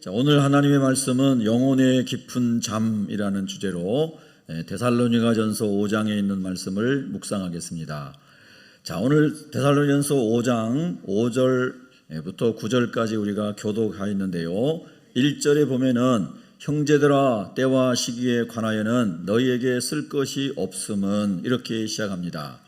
자, 오늘 하나님의 말씀은 영혼의 깊은 잠이라는 주제로 데살로니가전서 5장에 있는 말씀을 묵상하겠습니다. 자, 오늘 데살로니가전서 5장 5절부터 9절까지 우리가 교독하 있는데요. 1절에 보면은 형제들아 때와 시기에 관하여는 너희에게 쓸 것이 없음은 이렇게 시작합니다.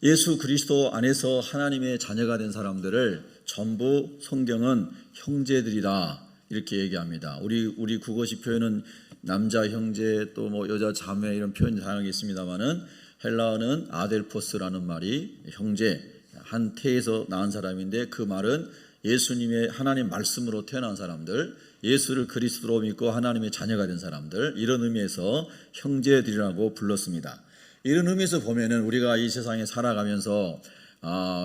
예수 그리스도 안에서 하나님의 자녀가 된 사람들을 전부 성경은 형제들이다 이렇게 얘기합니다. 우리 국어식 표현은 남자 형제 또 뭐 여자 자매 이런 표현이 다양하게 있습니다만은 헬라어는 아델포스라는 말이 형제 한 태에서 낳은 사람인데 그 말은 예수님의 하나님 말씀으로 태어난 사람들, 예수를 그리스도로 믿고 하나님의 자녀가 된 사람들, 이런 의미에서 형제들이라고 불렀습니다. 이런 의미에서 보면은 우리가 이 세상에 살아가면서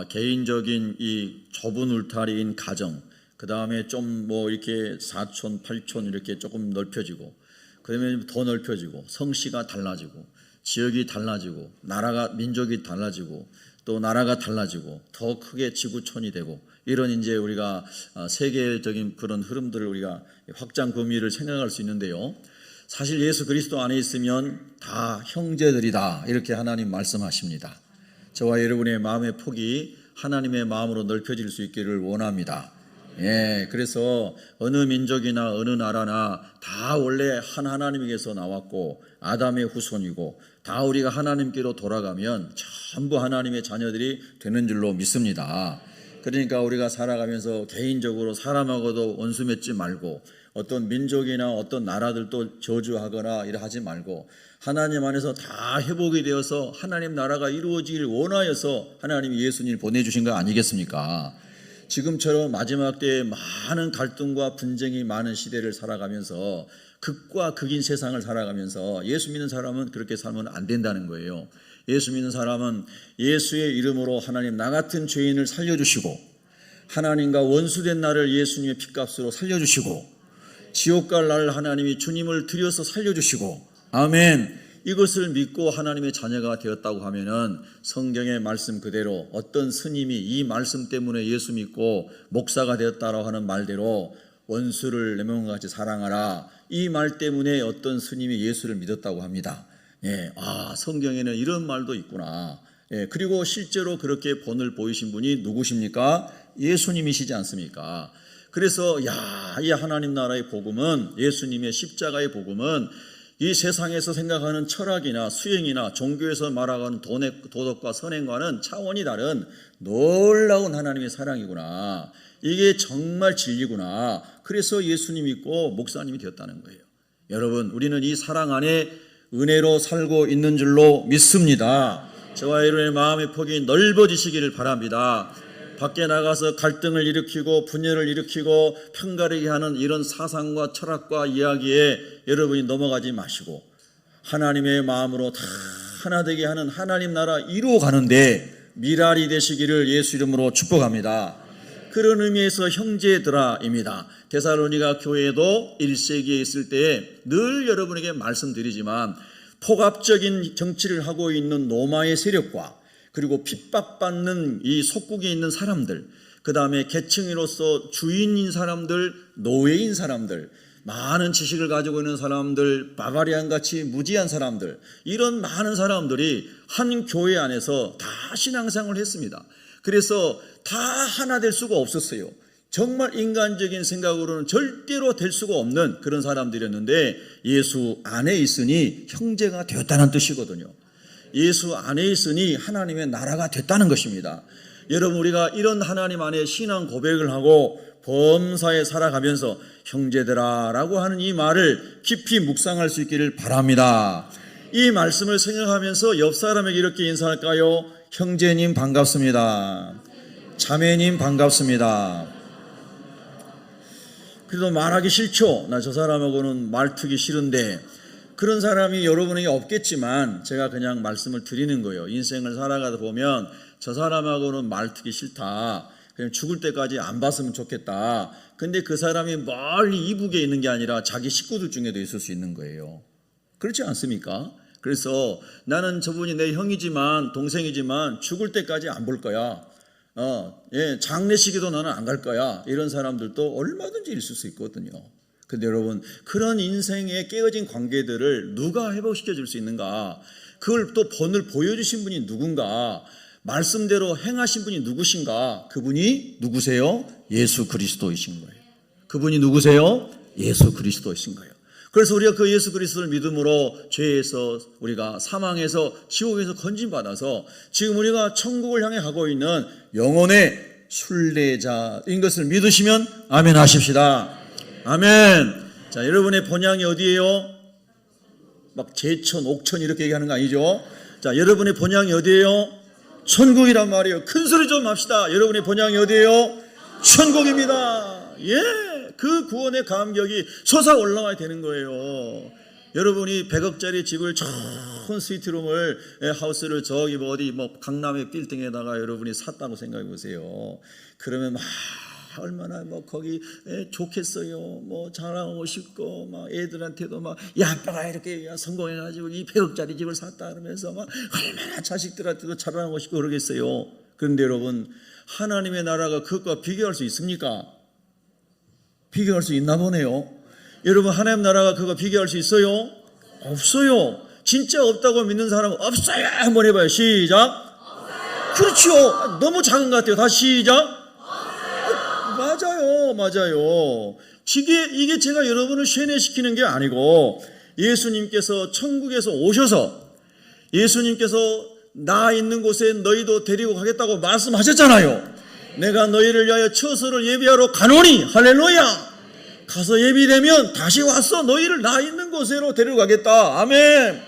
개인적인 이 좁은 울타리인 가정, 그 다음에 좀 뭐 이렇게 4촌, 8촌 이렇게 조금 넓혀지고, 그러면 더 넓혀지고, 성씨가 달라지고, 지역이 달라지고, 나라가, 민족이 달라지고, 또 나라가 달라지고, 더 크게 지구촌이 되고, 이런 이제 우리가 세계적인 그런 흐름들을 우리가 확장 범위를 생각할 수 있는데요. 사실 예수 그리스도 안에 있으면 다 형제들이다. 이렇게 하나님 말씀하십니다. 저와 여러분의 마음의 폭이 하나님의 마음으로 넓혀질 수 있기를 원합니다. 그래서 어느 민족이나 어느 나라나 다 원래 한 하나님에게서 나왔고 아담의 후손이고 다 우리가 하나님께로 돌아가면 전부 하나님의 자녀들이 되는 줄로 믿습니다. 그러니까 우리가 살아가면서 개인적으로 사람하고도 원수 맺지 말고 어떤 민족이나 어떤 나라들도 저주하거나 이래 하지 말고 하나님 안에서 다 회복이 되어서 하나님 나라가 이루어지길 원하여서 하나님이 예수님을 보내주신 거 아니겠습니까? 지금처럼 마지막 때에 많은 갈등과 분쟁이 많은 시대를 살아가면서 극과 극인 세상을 살아가면서 예수 믿는 사람은 그렇게 살면 안 된다는 거예요. 예수 믿는 사람은 예수의 이름으로 하나님 나 같은 죄인을 살려주시고 하나님과 원수된 나를 예수님의 핏값으로 살려주시고 지옥 갈 날 하나님이 주님을 들여서 살려주시고 아멘. 이것을 믿고 하나님의 자녀가 되었다고 하면은 성경의 말씀 그대로 어떤 스님이 이 말씀 때문에 예수 믿고 목사가 되었다라고 하는 말대로 원수를 내 몸과 같이 사랑하라. 이 말 때문에 어떤 스님이 예수를 믿었다고 합니다. 성경에는 이런 말도 있구나. 그리고 실제로 그렇게 본을 보이신 분이 누구십니까? 예수님이시지 않습니까? 그래서 이 하나님 나라의 복음은 예수님의 십자가의 복음은 이 세상에서 생각하는 철학이나 수행이나 종교에서 말하는 도덕과 선행과는 차원이 다른 놀라운 하나님의 사랑이구나. 이게 정말 진리구나. 그래서 예수님 믿고 목사님이 되었다는 거예요. 여러분, 우리는 이 사랑 안에 은혜로 살고 있는 줄로 믿습니다. 저와 여러분의 마음의 폭이 넓어지시기를 바랍니다. 밖에 나가서 갈등을 일으키고 분열을 일으키고 편가르게 하는 이런 사상과 철학과 이야기에 여러분이 넘어가지 마시고 하나님의 마음으로 다 하나 되게 하는 하나님 나라 이루어가는데 미랄이 되시기를 예수 이름으로 축복합니다. 그런 의미에서 형제들아입니다. 데살로니가 교회도 1세기에 있을 때에 늘 여러분에게 말씀드리지만 폭압적인 정치를 하고 있는 로마의 세력과 그리고 핍박받는 이 속국에 있는 사람들, 그 다음에 계층으로서 주인인 사람들, 노예인 사람들, 많은 지식을 가지고 있는 사람들, 바바리안같이 무지한 사람들, 이런 많은 사람들이 한 교회 안에서 다 신앙생활을 했습니다. 그래서 다 하나 될 수가 없었어요. 정말 인간적인 생각으로는 절대로 될 수가 없는 그런 사람들이었는데 예수 안에 있으니 형제가 되었다는 뜻이거든요. 예수 안에 있으니 하나님의 나라가 됐다는 것입니다. 여러분, 우리가 이런 하나님 안에 신앙 고백을 하고 범사에 살아가면서 형제들아 라고 하는 이 말을 깊이 묵상할 수 있기를 바랍니다. 이 말씀을 생각하면서 옆 사람에게 이렇게 인사할까요? 형제님 반갑습니다. 자매님 반갑습니다. 그래도 말하기 싫죠. 나 저 사람하고는 말투기 싫은데 그런 사람이 여러분에게 없겠지만 제가 그냥 말씀을 드리는 거예요. 인생을 살아가다 보면 저 사람하고는 말투기 싫다. 그냥 죽을 때까지 안 봤으면 좋겠다. 근데 그 사람이 멀리 이북에 있는 게 아니라 자기 식구들 중에도 있을 수 있는 거예요. 그렇지 않습니까? 그래서 나는 저분이 내 형이지만 동생이지만 죽을 때까지 안 볼 거야. 장례식에도 나는 안 갈 거야. 이런 사람들도 얼마든지 있을 수 있거든요. 근데 여러분, 그런 인생의 깨어진 관계들을 누가 회복시켜 줄 수 있는가? 그걸 또 본을 보여주신 분이 누군가? 말씀대로 행하신 분이 누구신가? 그분이 누구세요? 예수 그리스도이신 거예요. 그분이 누구세요? 예수 그리스도이신 거예요. 그래서 우리가 그 예수 그리스도를 믿음으로 죄에서, 우리가 사망에서, 지옥에서 건진받아서 지금 우리가 천국을 향해 가고 있는 영혼의 순례자인 것을 믿으시면 아멘 하십시다. 아멘. 자, 여러분의 본향이 어디예요? 막 제천, 옥천 이렇게 얘기하는 거 아니죠? 자, 여러분의 본향이 어디예요? 천국이란 말이에요. 큰 소리 좀 합시다. 여러분의 본향이 어디예요? 천국입니다. 예, 그 구원의 감격이 솟아 올라와야 되는 거예요. 여러분이 100억짜리 집을 좋은 스위트룸을, 하우스를 저기 어디 강남의 빌딩에다가 여러분이 샀다고 생각해 보세요. 그러면 막 얼마나 거기 좋겠어요. 자랑하고 싶고, 막 애들한테도 야, 아빠가 이렇게 성공해가지고 이 100억짜리 집을 샀다 그러면서 얼마나 자식들한테도 자랑하고 싶고 그러겠어요. 그런데 여러분, 하나님의 나라가 그것과 비교할 수 있습니까? 비교할 수 있나 보네요. 여러분, 하나님 나라가 그거 비교할 수 있어요? 없어요. 진짜 없다고 믿는 사람은 없어요. 한번 해봐요. 시작. 없어요. 그렇죠. 너무 작은 것 같아요. 다시 시작. 맞아요. 이게 제가 여러분을 쇠뇌시키는 게 아니고, 예수님께서 천국에서 오셔서 예수님께서 나 있는 곳에 너희도 데리고 가겠다고 말씀하셨잖아요. 내가 너희를 위하여 처소를 예비하러 가노니, 할렐루야. 가서 예비되면 다시 와서 너희를 나 있는 곳으로 데리고 가겠다. 아멘.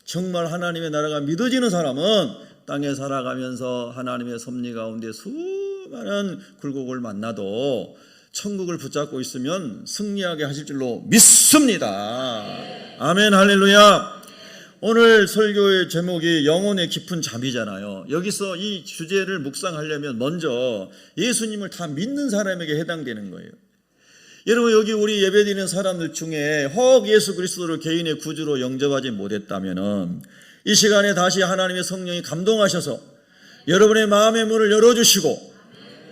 정말 하나님의 나라가 믿어지는 사람은 땅에 살아가면서 하나님의 섭리 가운데 수많은 굴곡을 만나도 천국을 붙잡고 있으면 승리하게 하실 줄로 믿습니다. 아멘, 할렐루야. 오늘 설교의 제목이 영혼의 깊은 잠이잖아요. 여기서 이 주제를 묵상하려면 먼저 예수님을 다 믿는 사람에게 해당되는 거예요. 여러분, 여기 우리 예배드리는 사람들 중에 혹 예수 그리스도를 개인의 구주로 영접하지 못했다면 이 시간에 다시 하나님의 성령이 감동하셔서 여러분의 마음의 문을 열어주시고,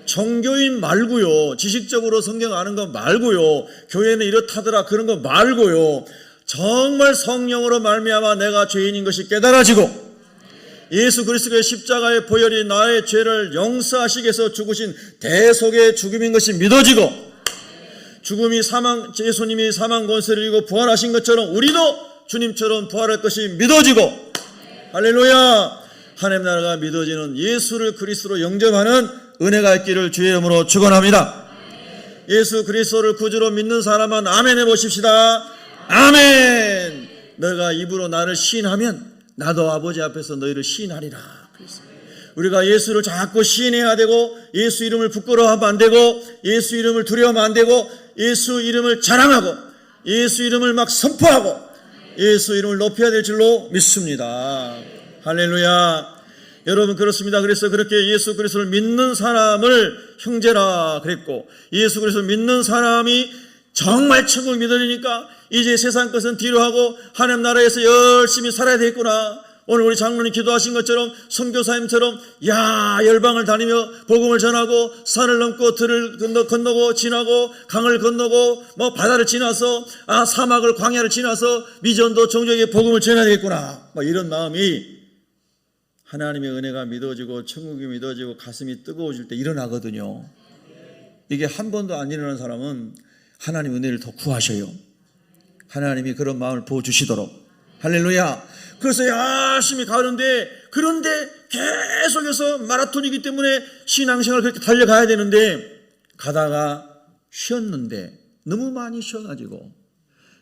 종교인 말고요, 지식적으로 성경 아는 거 말고요, 교회는 이렇다더라 그런 거 말고요, 정말 성령으로 말미암아 내가 죄인인 것이 깨달아지고 예수 그리스도의 십자가의 보혈이 나의 죄를 용서하시기 위해서 죽으신 대속의 죽음인 것이 믿어지고, 예수님이 사망 권세를 이기고 부활하신 것처럼 우리도 주님처럼 부활할 것이 믿어지고, 할렐루야. 하나님 나라가 믿어지는 예수를 그리스도로 영접하는 은혜가 있기를 주의 이름으로 축원합니다. 예수 그리스도를 구주로 믿는 사람은 아멘 해보십시다. 아멘. 너가 입으로 나를 시인하면 나도 아버지 앞에서 너희를 시인하리라. 우리가 예수를 자꾸 시인해야 되고, 예수 이름을 부끄러워하면 안 되고, 예수 이름을 두려워하면 안 되고, 예수 이름을 자랑하고, 예수 이름을 막 선포하고, 예수 이름을 높여야 될 줄로 믿습니다. 할렐루야. 여러분, 그렇습니다. 그래서 그렇게 예수 그리스도를 믿는 사람을 형제라 그랬고, 예수 그리스도를 믿는 사람이 정말 천국을 믿으니까 이제 세상 것은 뒤로 하고 하나님 나라에서 열심히 살아야 되겠구나. 오늘 우리 장로님 기도하신 것처럼, 선교사님처럼 열방을 다니며 복음을 전하고 산을 넘고 들을 건너고 지나고 강을 건너고 바다를 지나서 사막을 광야를 지나서 미전도 종족에게 복음을 전해야 되겠구나. 이런 마음이 하나님의 은혜가 믿어지고 천국이 믿어지고 가슴이 뜨거워질 때 일어나거든요. 이게 한 번도 안 일어나는 사람은 하나님 은혜를 더 구하셔요. 하나님이 그런 마음을 부어주시도록. 할렐루야. 그래서 열심히 가는데, 그런데 계속해서 마라톤이기 때문에 신앙생활을 그렇게 달려가야 되는데, 가다가 쉬었는데 너무 많이 쉬어가지고,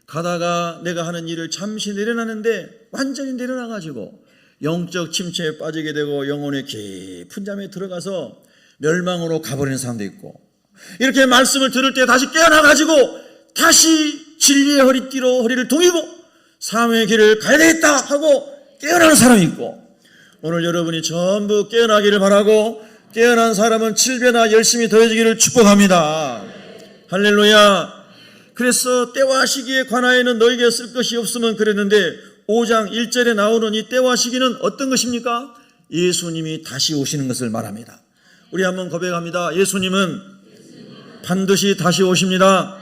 가다가 내가 하는 일을 잠시 내려놨는데 완전히 내려놔가지고 영적 침체에 빠지게 되고 영혼의 깊은 잠에 들어가서 멸망으로 가버리는 사람도 있고, 이렇게 말씀을 들을 때 다시 깨어나가지고 다시 진리의 허리띠로 허리를 동이고 사명의 길을 가야 되겠다 하고 깨어나는 사람이 있고, 오늘 여러분이 전부 깨어나기를 바라고, 깨어난 사람은 7배나 열심히 더해지기를 축복합니다. 할렐루야. 그래서 때와 시기에 관하여는 너에게 쓸 것이 없으면 그랬는데, 5장 1절에 나오는 이 때와 시기는 어떤 것입니까? 예수님이 다시 오시는 것을 말합니다. 우리 한번 고백합니다. 예수님은 반드시 다시 오십니다.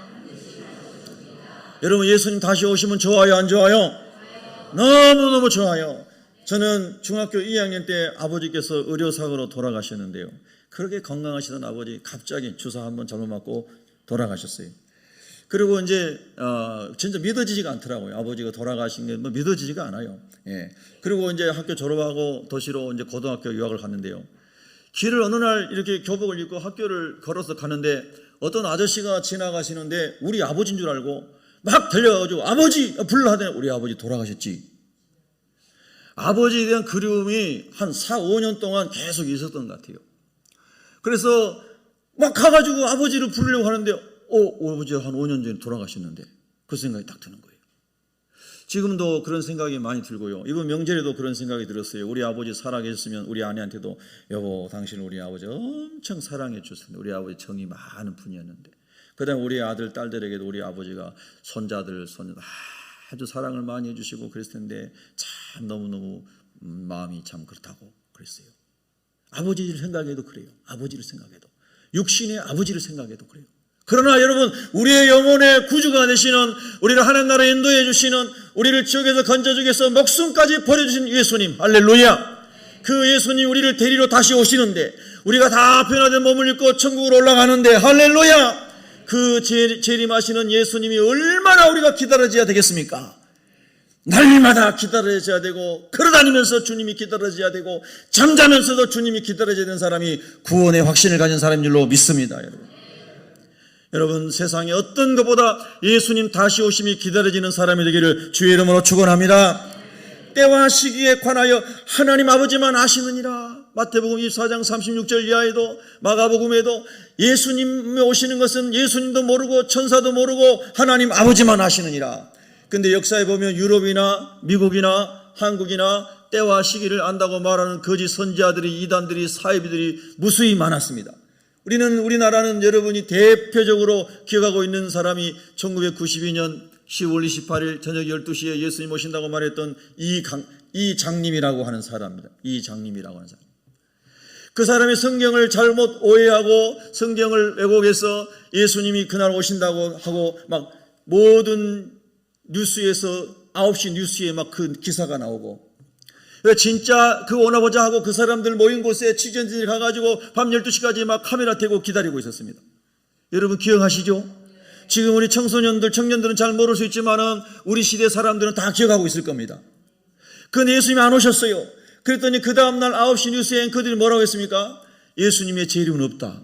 여러분 예수님 다시 오시면 좋아요 안 좋아요? 너무너무 좋아요. 저는 중학교 2학년 때 아버지께서 의료사고로 돌아가셨는데요. 그렇게 건강하시던 아버지 갑자기 주사 한번 잘못 맞고 돌아가셨어요. 그리고 이제 진짜 믿어지지가 않더라고요. 아버지가 돌아가신 게 뭐 믿어지지가 않아요. 예. 그리고 이제 학교 졸업하고 도시로 이제 고등학교 유학을 갔는데요. 길을 어느 날 이렇게 교복을 입고 학교를 걸어서 가는데 어떤 아저씨가 지나가시는데 우리 아버지인 줄 알고 막 달려가지고 아버지 불러 하더니 우리 아버지 돌아가셨지. 아버지에 대한 그리움이 한 4, 5년 동안 계속 있었던 것 같아요. 그래서 막 가가지고 아버지를 부르려고 하는데 아버지가 한 5년 전에 돌아가셨는데 그 생각이 딱 드는 거예요. 지금도 그런 생각이 많이 들고요. 이번 명절에도 그런 생각이 들었어요. 우리 아버지 살아계셨으면 우리 아내한테도 여보 당신 우리 아버지 엄청 사랑해 줬는데 우리 아버지 정이 많은 분이었는데 그 다음에 우리 아들 딸들에게도 우리 아버지가 손자들 아주 사랑을 많이 해주시고 그랬을 텐데 참 너무너무 마음이 참 그렇다고 그랬어요. 아버지를 생각해도 그래요. 아버지를 생각해도 육신의 아버지를 생각해도 그래요. 그러나 여러분 우리의 영혼의 구주가 되시는 우리를 하나님 나라에 인도해 주시는 우리를 지옥에서 건져주기 위해서 목숨까지 버려주신 예수님 할렐루야. 그 예수님 우리를 데리러 다시 오시는데 우리가 다 변화된 몸을 입고 천국으로 올라가는데 할렐루야. 그 재림하시는 예수님이 얼마나 우리가 기다려져야 되겠습니까? 날마다 기다려져야 되고 걸어다니면서 주님이 기다려져야 되고 잠자면서도 주님이 기다려져야 되는 사람이 구원의 확신을 가진 사람인 줄로 믿습니다. 여러분 세상에 어떤 것보다 예수님 다시 오심이 기다려지는 사람이 되기를 주의 이름으로 축원합니다. 때와 시기에 관하여 하나님 아버지만 아시느니라. 마태복음 24장 36절 이하에도 마가복음에도 예수님이 오시는 것은 예수님도 모르고 천사도 모르고 하나님 아버지만 아시느니라. 근데 역사에 보면 유럽이나 미국이나 한국이나 때와 시기를 안다고 말하는 거짓 선지자들이 이단들이 사이비들이 무수히 많았습니다. 우리나라는 여러분이 대표적으로 기억하고 있는 사람이 1992년 10월 28일 저녁 12시에 예수님 오신다고 말했던 이장님이라고 하는 사람입니다. 이장님이라고 하는 사람. 그 사람이 성경을 잘못 오해하고 성경을 왜곡해서 예수님이 그날 오신다고 하고 막 모든 뉴스에서 9시 뉴스에 막 그 기사가 나오고 진짜 그 오나보자 하고 그 사람들 모인 곳에 취재진들이 가가지고 밤 12시까지 막 카메라 대고 기다리고 있었습니다. 여러분 기억하시죠? 지금 우리 청년들은 잘 모를 수 있지만은 우리 시대 사람들은 다 기억하고 있을 겁니다. 그런데 예수님이 안 오셨어요. 그랬더니 그 다음날 9시 뉴스 앵커들이 뭐라고 했습니까? 예수님의 재림은 없다.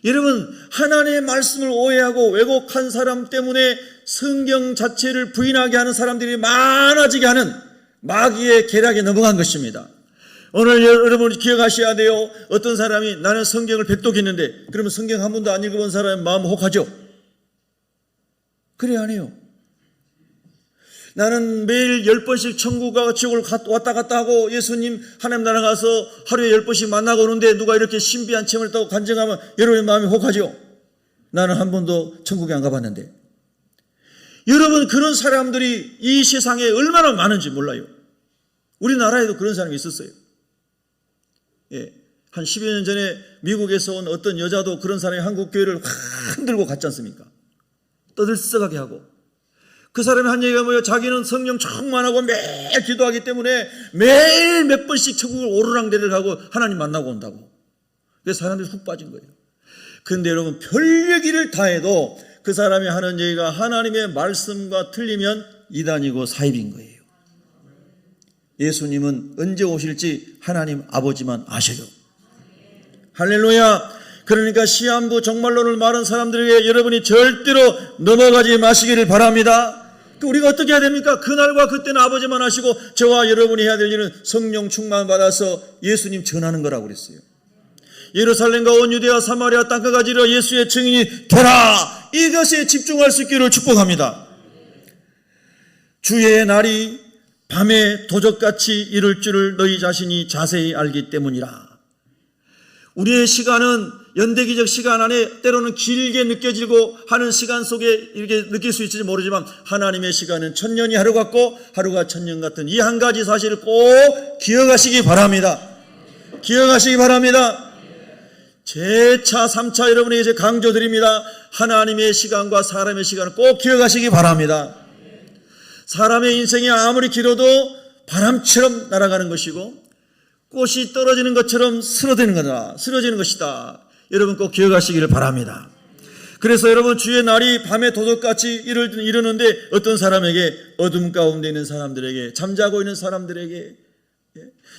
여러분 하나님의 말씀을 오해하고 왜곡한 사람 때문에 성경 자체를 부인하게 하는 사람들이 많아지게 하는 마귀의 계략에 넘어간 것입니다. 오늘 여러분이 기억하셔야 돼요. 어떤 사람이 나는 성경을 100독 했는데 그러면 성경 한 번도 안 읽어본 사람의 마음 혹하죠? 그래 안 해요. 나는 매일 10번씩 천국과 지옥을 왔다 갔다 하고 예수님 하나님 나라 가서 하루에 10번씩 만나고 오는데 누가 이렇게 신비한 체험을 했다고 간증하면 여러분의 마음이 혹하죠? 나는 한 번도 천국에 안 가봤는데. 여러분 그런 사람들이 이 세상에 얼마나 많은지 몰라요. 우리나라에도 그런 사람이 있었어요. 예, 한 10여 년 전에 미국에서 온 어떤 여자도 그런 사람이 한국 교회를 흔들고 갔지 않습니까? 떠들썩하게 하고. 그 사람이 한 얘기가 뭐예요? 자기는 성령 충만하고 매일 기도하기 때문에 매일 몇 번씩 천국을 오르락내리락 하고 하나님 만나고 온다고. 그래서 사람들이 훅 빠진 거예요. 그런데 여러분 별 얘기를 다 해도 그 사람이 하는 얘기가 하나님의 말씀과 틀리면 이단이고 사입인 거예요. 예수님은 언제 오실지 하나님 아버지만 아셔요. 할렐루야. 그러니까 시한부 종말론을 말한 사람들에게 여러분이 절대로 넘어가지 마시기를 바랍니다. 우리가 어떻게 해야 됩니까? 그날과 그때는 아버지만 하시고 저와 여러분이 해야 될 일은 성령 충만 받아서 예수님 전하는 거라고 그랬어요. 예루살렘과 온 유대와 사마리아 땅끝까지 이르러 예수의 증인이 되라. 이것에 집중할 수 있기를 축복합니다. 주의 날이 밤에 도적같이 이룰 줄을 너희 자신이 자세히 알기 때문이라. 우리의 시간은 연대기적 시간 안에 때로는 길게 느껴지고 하는 시간 속에 이렇게 느낄 수 있을지 모르지만 하나님의 시간은 천년이 하루 같고 하루가 천년 같은 이 한 가지 사실을 꼭 기억하시기 바랍니다. 기억하시기 바랍니다. 재차 3차 여러분에게 이제 강조드립니다. 하나님의 시간과 사람의 시간을 꼭 기억하시기 바랍니다. 사람의 인생이 아무리 길어도 바람처럼 날아가는 것이고 꽃이 떨어지는 것처럼 쓰러지는 것이다. 여러분 꼭 기억하시기를 바랍니다. 그래서 여러분 주의 날이 밤에 도둑같이 이르는데 어떤 사람에게, 어둠 가운데 있는 사람들에게, 잠자고 있는 사람들에게,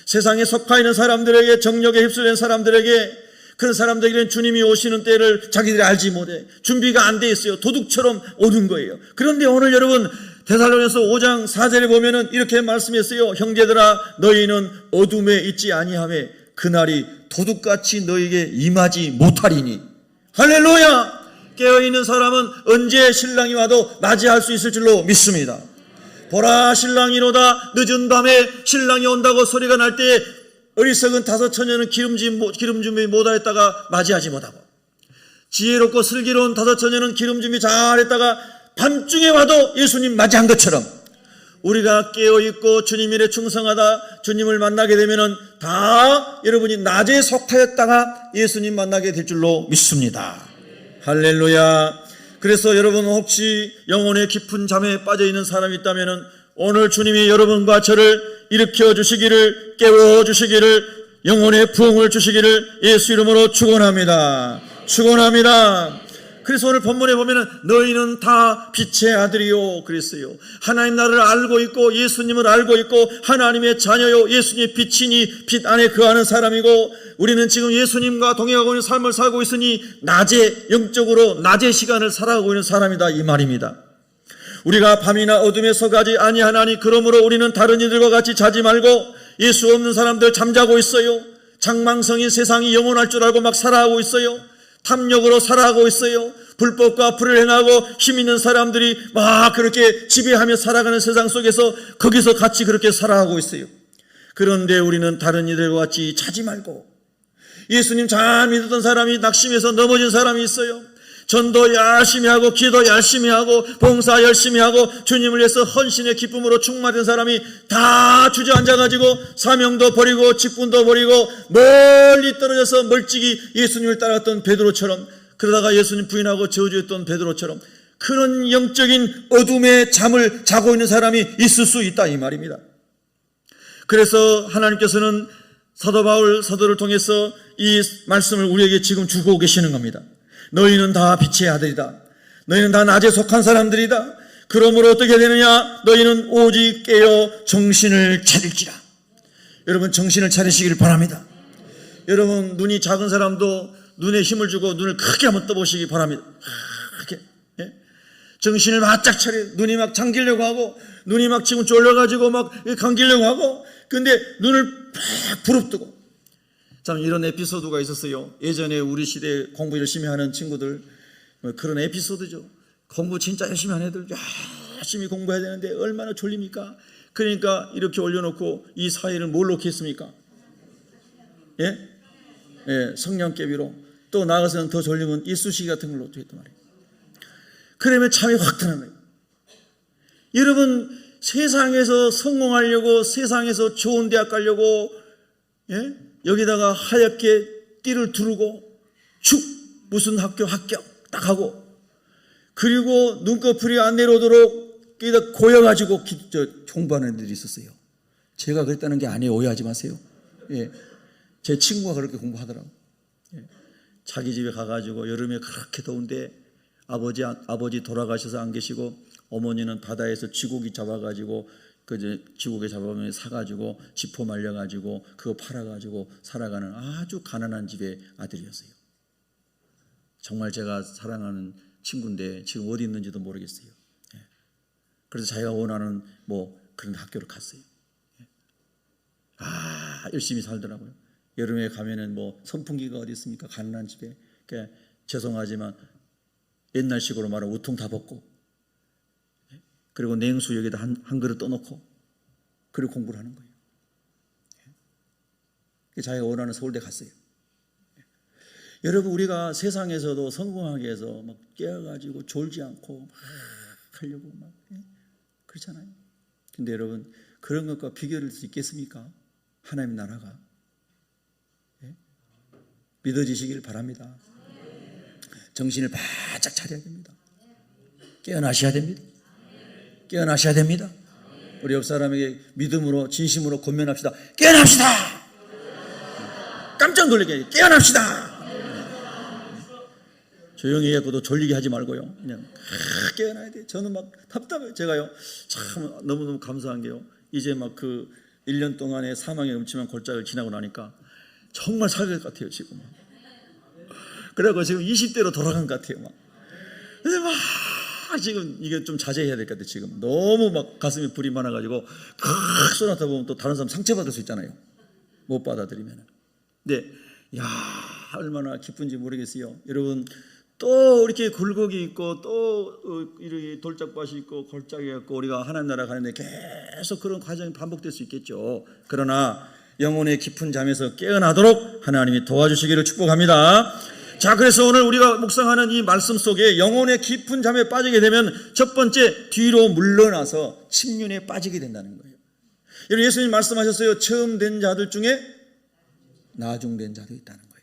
세상에 속하 있는 사람들에게, 정력에 휩쓸린 사람들에게, 그런 사람들에게는 주님이 오시는 때를 자기들이 알지 못해 준비가 안 돼 있어요. 도둑처럼 오는 거예요. 그런데 오늘 여러분 데살로니가서 5장 4절에 보면은 이렇게 말씀했어요. 형제들아 너희는 어둠에 있지 아니하매 그날이 도둑같이 너희에게 임하지 못하리니. 할렐루야. 깨어있는 사람은 언제 신랑이 와도 맞이할 수 있을 줄로 믿습니다. 보라 신랑이로다. 늦은 밤에 신랑이 온다고 소리가 날 때 어리석은 다섯 처녀는 기름 준비 못하였다가 맞이하지 못하고, 지혜롭고 슬기로운 다섯 처녀는 기름 준비 잘했다가 밤중에 와도 예수님 맞이한 것처럼 우리가 깨어있고 주님 일에 충성하다 주님을 만나게 되면은 다 여러분이 낮에 속하였다가 예수님 만나게 될 줄로 믿습니다. 할렐루야. 그래서 여러분 혹시 영혼의 깊은 잠에 빠져있는 사람이 있다면은 오늘 주님이 여러분과 저를 일으켜 주시기를, 깨워 주시기를, 영혼의 부흥을 주시기를 예수 이름으로 축원합니다. 축원합니다. 그래서 오늘 본문에 보면은 너희는 다 빛의 아들이요 그랬어요. 하나님 나라를 알고 있고 예수님을 알고 있고 하나님의 자녀요, 예수님의 빛이니 빛 안에 거하는 사람이고, 우리는 지금 예수님과 동행하고 있는 삶을 살고 있으니 낮에, 영적으로 낮의 시간을 살아가고 있는 사람이다 이 말입니다. 우리가 밤이나 어둠에 서가지 아니하나니 그러므로 우리는 다른 이들과 같이 자지 말고, 예수 없는 사람들 잠자고 있어요. 장망성인 세상이 영원할 줄 알고 막 살아가고 있어요. 탐욕으로 살아가고 있어요. 불법과 불을 행하고 힘 있는 사람들이 막 그렇게 지배하며 살아가는 세상 속에서 거기서 같이 그렇게 살아가고 있어요. 그런데 우리는 다른 이들과 같이 자지 말고, 예수님 잘 믿었던 사람이 낙심해서 넘어진 사람이 있어요. 전도 열심히 하고 기도 열심히 하고 봉사 열심히 하고 주님을 위해서 헌신의 기쁨으로 충만된 사람이 다 주저앉아가지고 사명도 버리고 직분도 버리고 멀리 떨어져서 멀찍이 예수님을 따라갔던 베드로처럼, 그러다가 예수님 부인하고 저주했던 베드로처럼 그런 영적인 어둠의 잠을 자고 있는 사람이 있을 수 있다 이 말입니다. 그래서 하나님께서는 사도 바울 사도를 통해서 이 말씀을 우리에게 지금 주고 계시는 겁니다. 너희는 다 빛의 아들이다. 너희는 다 낮에 속한 사람들이다. 그러므로 어떻게 되느냐? 너희는 오직 깨어 정신을 차릴지라. 여러분 정신을 차리시기를 바랍니다. 여러분 눈이 작은 사람도 눈에 힘을 주고 눈을 크게 한번 떠보시기 바랍니다. 크게. 예? 정신을 바짝 차려. 눈이 막 잠기려고 하고 눈이 막 지금 졸려가지고 막 감기려고 하고, 근데 눈을 팍 부릅뜨고. 참 이런 에피소드가 있었어요. 예전에 우리 시대에 공부 열심히 하는 친구들, 그런 에피소드죠. 공부 진짜 열심히 하는 애들 열심히 공부해야 되는데 얼마나 졸립니까? 그러니까 이렇게 올려놓고 이 사회를 뭘 놓겠습니까? 예? 예, 성냥개비로. 또 나가서는 더 졸리면 이쑤시개 같은 걸로 또 했단 말이에요. 그러면 잠이 확 드는 거예요. 여러분 세상에서 성공하려고, 세상에서 좋은 대학 가려고, 예? 여기다가 하얗게 띠를 두르고 축 무슨 학교 합격 딱 하고, 그리고 눈꺼풀이 안 내려오도록 여기다 고여가지고 공부하는 애들이 있었어요. 제가 그랬다는 게 아니에요. 오해하지 마세요. 예. 제 친구가 그렇게 공부하더라고요. 예. 자기 집에 가가지고 여름에 그렇게 더운데 아버지 돌아가셔서 안 계시고 어머니는 바다에서 쥐고기 잡아가지고 쥐고기 잡아오면 사가지고 지포 말려가지고 그거 팔아가지고 살아가는 아주 가난한 집의 아들이었어요. 정말 제가 사랑하는 친구인데 지금 어디 있는지도 모르겠어요. 예. 그래서 자기가 원하는 그런 학교를 갔어요. 예. 열심히 살더라고요. 여름에 가면은 선풍기가 어디 있습니까? 가난한 집에. 그러니까 죄송하지만 옛날식으로 말하면 우통 다 벗고, 그리고 냉수 여기다 한 그릇 떠놓고, 그리고 공부를 하는 거예요. 자기가 원하는 서울대 갔어요. 여러분 우리가 세상에서도 성공하기 위해서 막 깨어가지고 졸지 않고 막 하려고 막 그렇잖아요. 근데 여러분 그런 것과 비교할 수 있겠습니까? 하나님 나라가. 믿어지시길 바랍니다. 정신을 바짝 차려야 됩니다. 깨어나셔야 됩니다. 깨어나셔야 됩니다. 우리 옆 사람에게 믿음으로 진심으로 권면합시다. 깨어납시다. 깜짝 놀라게 깨어납시다. 조용히 해도 졸리게 하지 말고요. 그냥 깨어나야 돼요. 저는 막 답답해요. 제가요 참 너무너무 감사한 게요. 이제 막 그 1년 동안의 사망의 음침한 골짜기를 지나고 나니까 정말 살될 것 같아요. 지금 그래서 지금 20대로 돌아간 것 같아요. 막 근데 막 지금 이게 좀 자제해야 될 것 같아요. 지금 너무 막 가슴이 불이 많아가지고 칵 쏘나다 보면 또 다른 사람 상처받을 수 있잖아요. 못 받아들이면. 근데 야 얼마나 기쁜지 모르겠어요. 여러분 또 이렇게 굴곡이 있고 또 이렇게 돌짝밭이 있고 골짜기가 있고 우리가 하나님 나라 가는데 계속 그런 과정이 반복될 수 있겠죠. 그러나 영혼의 깊은 잠에서 깨어나도록 하나님이 도와주시기를 축복합니다. 자, 그래서 오늘 우리가 묵상하는 이 말씀 속에 영혼의 깊은 잠에 빠지게 되면 첫 번째 뒤로 물러나서 침륜에 빠지게 된다는 거예요. 여러분 예수님 말씀하셨어요. 처음 된 자들 중에 나중된 자도 있다는 거예요.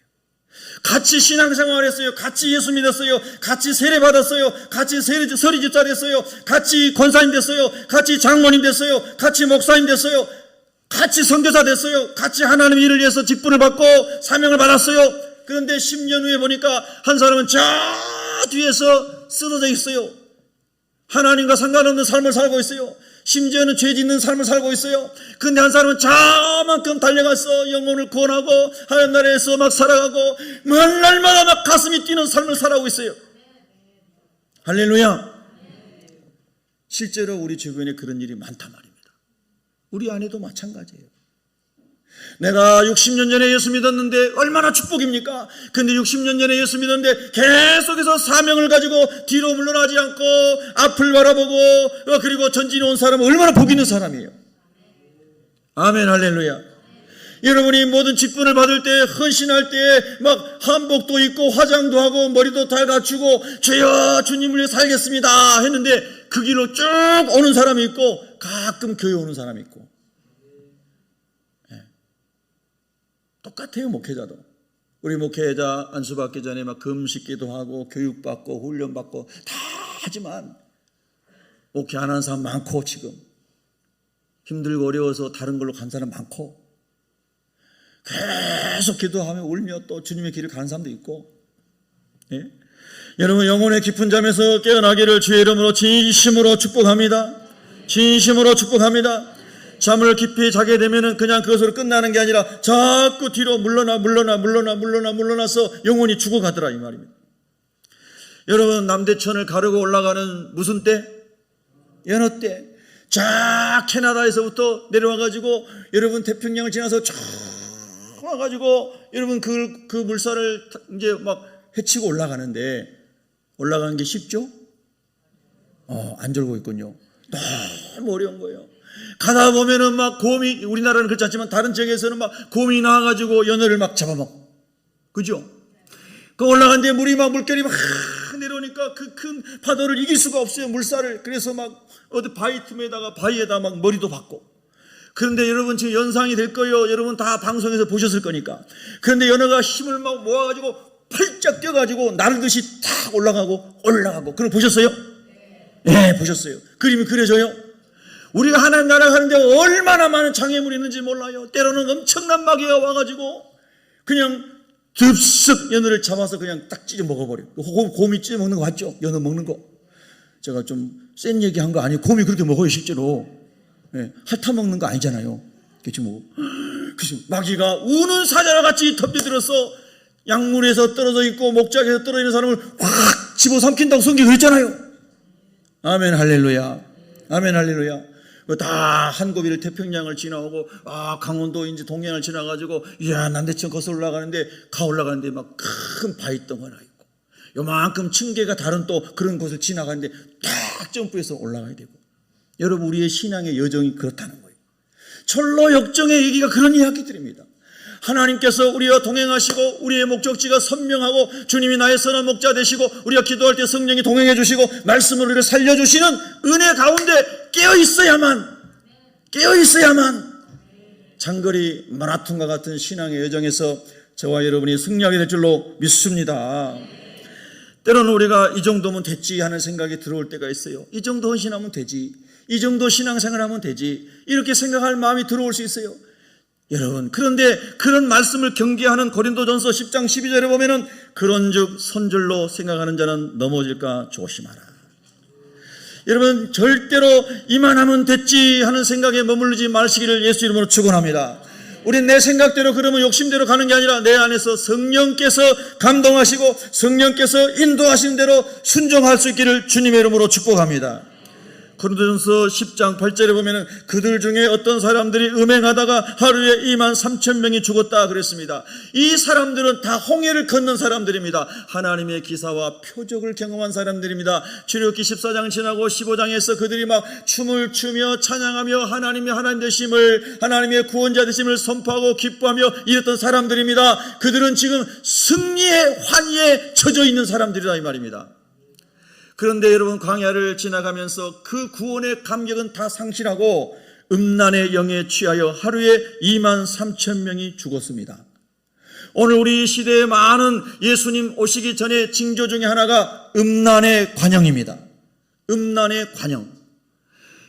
같이 신앙생활 했어요. 같이 예수 믿었어요. 같이 세례 받았어요. 같이 서리집사 됐어요. 같이 권사님 됐어요. 같이 장로님 됐어요. 같이 목사님 됐어요. 같이 선교사 됐어요. 같이 하나님 일을 위해서 직분을 받고 사명을 받았어요. 그런데 10년 후에 보니까 한 사람은 저 뒤에서 쓰러져 있어요. 하나님과 상관없는 삶을 살고 있어요. 심지어는 죄 짓는 삶을 살고 있어요. 근데 한 사람은 저만큼 달려가서 영혼을 구원하고 하나님 나라에서 막 살아가고 날마다 막 가슴이 뛰는 삶을 살아가고 있어요. 할렐루야. 실제로 우리 주변에 그런 일이 많단 말입니다. 우리 안에도 마찬가지예요. 내가 60년 전에 예수 믿었는데 얼마나 축복입니까? 근데 60년 전에 예수 믿었는데 계속해서 사명을 가지고 뒤로 물러나지 않고 앞을 바라보고 그리고 전진해 온 사람은 얼마나 복 있는 사람이에요. 아멘 할렐루야. 여러분이 모든 직분을 받을 때 헌신할 때 막 한복도 입고 화장도 하고 머리도 다 갖추고 주여 주님을 위해 살겠습니다 했는데 그 길로 쭉 오는 사람이 있고 가끔 교회 오는 사람이 있고 똑같아요. 목회자도. 우리 목회자 안수받기 전에 막 금식기도 하고 교육받고 훈련받고 다 하지만 목회 안 하는 사람 많고 지금 힘들고 어려워서 다른 걸로 간 사람 많고 계속 기도하며 울며 또 주님의 길을 가는 사람도 있고 예? 여러분 영혼의 깊은 잠에서 깨어나기를 주의 이름으로 진심으로 축복합니다. 진심으로 축복합니다. 잠을 깊이 자게 되면은 그냥 그것으로 끝나는 게 아니라 자꾸 뒤로 물러나서 영혼이 죽어가더라 이 말입니다. 여러분 남대천을 가르고 올라가는 무슨 때? 연어 때. 쫙 캐나다에서부터 내려와가지고 여러분 태평양을 지나서 쫙 와가지고 여러분 그 물살을 이제 막 헤치고 올라가는데 올라가는 게 쉽죠? 안 졸고 있군요. 너무 어려운 거예요. 가다 보면은 막 곰이, 우리나라는 그렇지 않지만 다른 지역에서는 막 곰이 나와가지고 연어를 막 잡아먹고. 그죠? 그 올라가는데 물이 막 물결이 막 내려오니까 그 큰 파도를 이길 수가 없어요. 물살을. 그래서 막 어디 바위 틈에다가 바위에다 막 머리도 박고. 그런데 여러분 지금 연상이 될 거예요. 여러분 다 방송에서 보셨을 거니까. 그런데 연어가 힘을 막 모아가지고 펄쩍 뛰어가지고 나르듯이 탁 올라가고. 그럼 보셨어요? 네, 보셨어요. 그림이 그려져요. 우리가 하나님 나라 가는데 얼마나 많은 장애물이 있는지 몰라요. 때로는 엄청난 마귀가 와가지고 그냥 듭쓱 연어를 잡아서 그냥 딱 찢어 먹어버려. 곰이 찢어 먹는 거 봤죠? 연어 먹는 거. 제가 좀 센 얘기 한 거 아니에요. 곰이 그렇게 먹어요 실제로. 네, 핥아 먹는 거 아니잖아요. 그렇지 뭐. 그래서 마귀가 우는 사자와 같이 덮여들어서 약물에서 떨어져 있고 목자에서 떨어져 있는 사람을 확 집어삼킨다고 성경이 그랬잖아요. 아멘 할렐루야. 아멘 할렐루야. 다 한고비를 태평양을 지나오고 강원도 이제 동해안을 지나가지고 남대천 거슬러 올라가는데 올라가는데 막 큰 바위 덩어리가 있고 요만큼 층계가 다른 또 그런 곳을 지나가는데 딱 점프해서 올라가야 되고 여러분 우리의 신앙의 여정이 그렇다는 거예요. 철로 역정의 얘기가 그런 이야기들입니다. 하나님께서 우리와 동행하시고 우리의 목적지가 선명하고 주님이 나의 선한 목자 되시고 우리가 기도할 때 성령이 동행해 주시고 말씀으로 우리를 살려주시는 은혜 가운데 깨어있어야만 장거리 마라톤과 같은 신앙의 여정에서 저와 여러분이 승리하게 될 줄로 믿습니다. 때로는 우리가 이 정도면 됐지 하는 생각이 들어올 때가 있어요. 이 정도 헌신하면 되지, 이 정도 신앙생활하면 되지, 이렇게 생각할 마음이 들어올 수 있어요. 여러분, 그런데 그런 말씀을 경계하는 고린도전서 10장 12절에 보면은 그런즉 손절로 생각하는 자는 넘어질까 조심하라. 여러분, 절대로 이만하면 됐지 하는 생각에 머무르지 마시기를 예수 이름으로 축원합니다. 우린 내 생각대로 그러면 욕심대로 가는 게 아니라 내 안에서 성령께서 감동하시고 성령께서 인도하시는 대로 순종할 수 있기를 주님의 이름으로 축복합니다. 고린도전서 10장 8절에 보면은 그들 중에 어떤 사람들이 음행하다가 하루에 23,000명이 죽었다 그랬습니다. 이 사람들은 다 홍해를 건넌 사람들입니다. 하나님의 기사와 표적을 경험한 사람들입니다. 출애굽기 14장 지나고 15장에서 그들이 막 춤을 추며 찬양하며 하나님의 하나님 되심을, 하나님의 구원자 되심을 선포하고 기뻐하며 이랬던 사람들입니다. 그들은 지금 승리의 환희에 젖어 있는 사람들이다 이 말입니다. 그런데 여러분, 광야를 지나가면서 그 구원의 감격은 다 상실하고 음란의 영에 취하여 하루에 23,000명이 죽었습니다. 오늘 우리 시대에 많은 예수님 오시기 전에 징조 중에 하나가 음란의 관영입니다. 음란의 관영.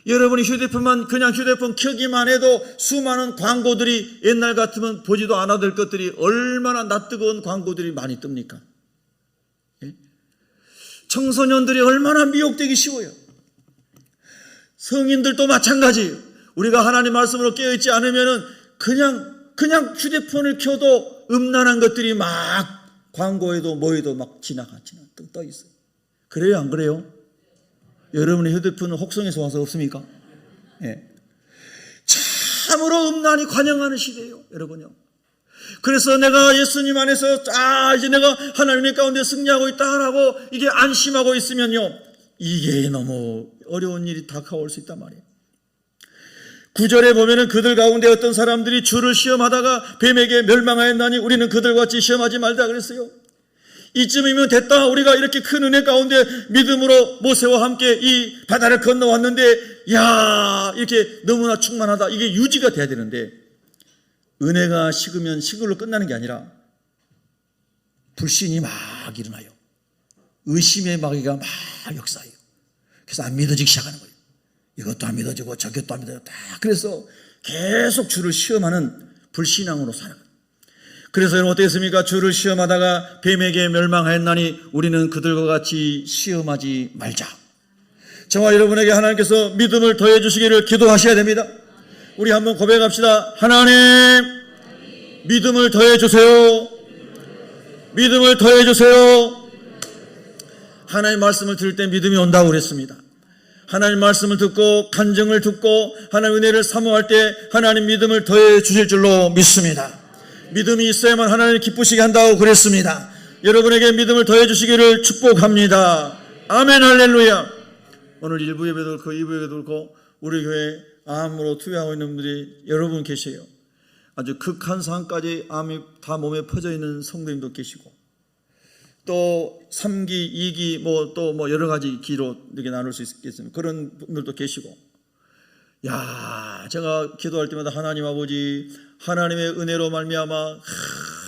여러분이 휴대폰만 그냥 휴대폰 켜기만 해도 수많은 광고들이 옛날 같으면 보지도 않아도 될 것들이 얼마나 낯뜨거운 광고들이 많이 뜹니까? 청소년들이 얼마나 미혹되기 쉬워요. 성인들도 마찬가지예요. 우리가 하나님 말씀으로 깨어있지 않으면은 그냥 휴대폰을 켜도 음란한 것들이 막 광고에도 뭐에도 막 떠 있어요. 그래요, 안 그래요? 여러분의 휴대폰은 혹성에서 와서 없습니까? 예. 참으로 음란이 관영하는 시대예요, 여러분요. 그래서 내가 예수님 안에서 이제 내가 하나님의 가운데 승리하고 있다라고 이게 안심하고 있으면요, 이게 너무 어려운 일이 다가올 수 있단 말이에요. 9절에 보면은 그들 가운데 어떤 사람들이 주를 시험하다가 뱀에게 멸망하였나니 우리는 그들같이 시험하지 말자 그랬어요. 이쯤이면 됐다. 우리가 이렇게 큰 은혜 가운데 믿음으로 모세와 함께 이 바다를 건너왔는데, 이렇게 너무나 충만하다. 이게 유지가 돼야 되는데, 은혜가 식으면 식을로 끝나는 게 아니라 불신이 막 일어나요. 의심의 마귀가 막 역사해요. 그래서 안 믿어지기 시작하는 거예요. 이것도 안 믿어지고 저것도 안 믿어지고 그래서 계속 주를 시험하는 불신앙으로 살아가요. 그래서 여러분 어떻겠습니까? 주를 시험하다가 뱀에게 멸망하였나니 우리는 그들과 같이 시험하지 말자. 저와 여러분에게 하나님께서 믿음을 더해 주시기를 기도하셔야 됩니다. 우리 한번 고백합시다. 하나님, 믿음을 더해 주세요. 믿음을 더해 주세요. 하나님 말씀을 들을 때 믿음이 온다고 그랬습니다. 하나님 말씀을 듣고 간증을 듣고 하나님 은혜를 사모할 때 하나님 믿음을 더해 주실 줄로 믿습니다. 믿음이 있어야만 하나님을 기쁘시게 한다고 그랬습니다. 여러분에게 믿음을 더해 주시기를 축복합니다. 아멘, 할렐루야. 오늘 1부 예배도 그렇고 2부 예배도 그렇고 우리 교회 암으로 투여하고 있는 분들이 여러분 계세요. 아주 극한 상황까지 암이 다 몸에 퍼져 있는 성도님도 계시고, 또 3기, 2기 또 여러 가지 기로 이렇게 나눌 수 있겠습니다. 그런 분들도 계시고, 제가 기도할 때마다 하나님 아버지, 하나님의 은혜로 말미암아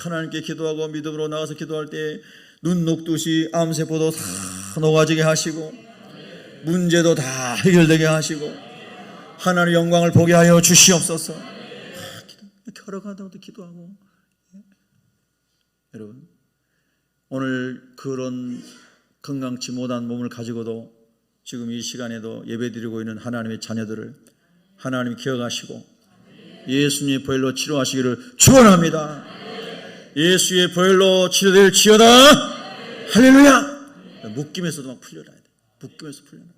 하나님께 기도하고 믿음으로 나가서 기도할 때 눈 녹듯이 암세포도 다 녹아지게 하시고 문제도 다 해결되게 하시고 하나님의 영광을 보게 하여 주시옵소서. 걸어가다가도 기도하고. 여러분, 오늘 그런 건강치 못한 몸을 가지고도 지금 이 시간에도 예배드리고 있는 하나님의 자녀들을 하나님이 기억하시고 예수님의 보혈로 치료하시기를 축원합니다. 예수의 보혈로 치료될지어다. 할렐루야. 묶임에서도 막 풀려나야 돼. 묶임에서 풀려나.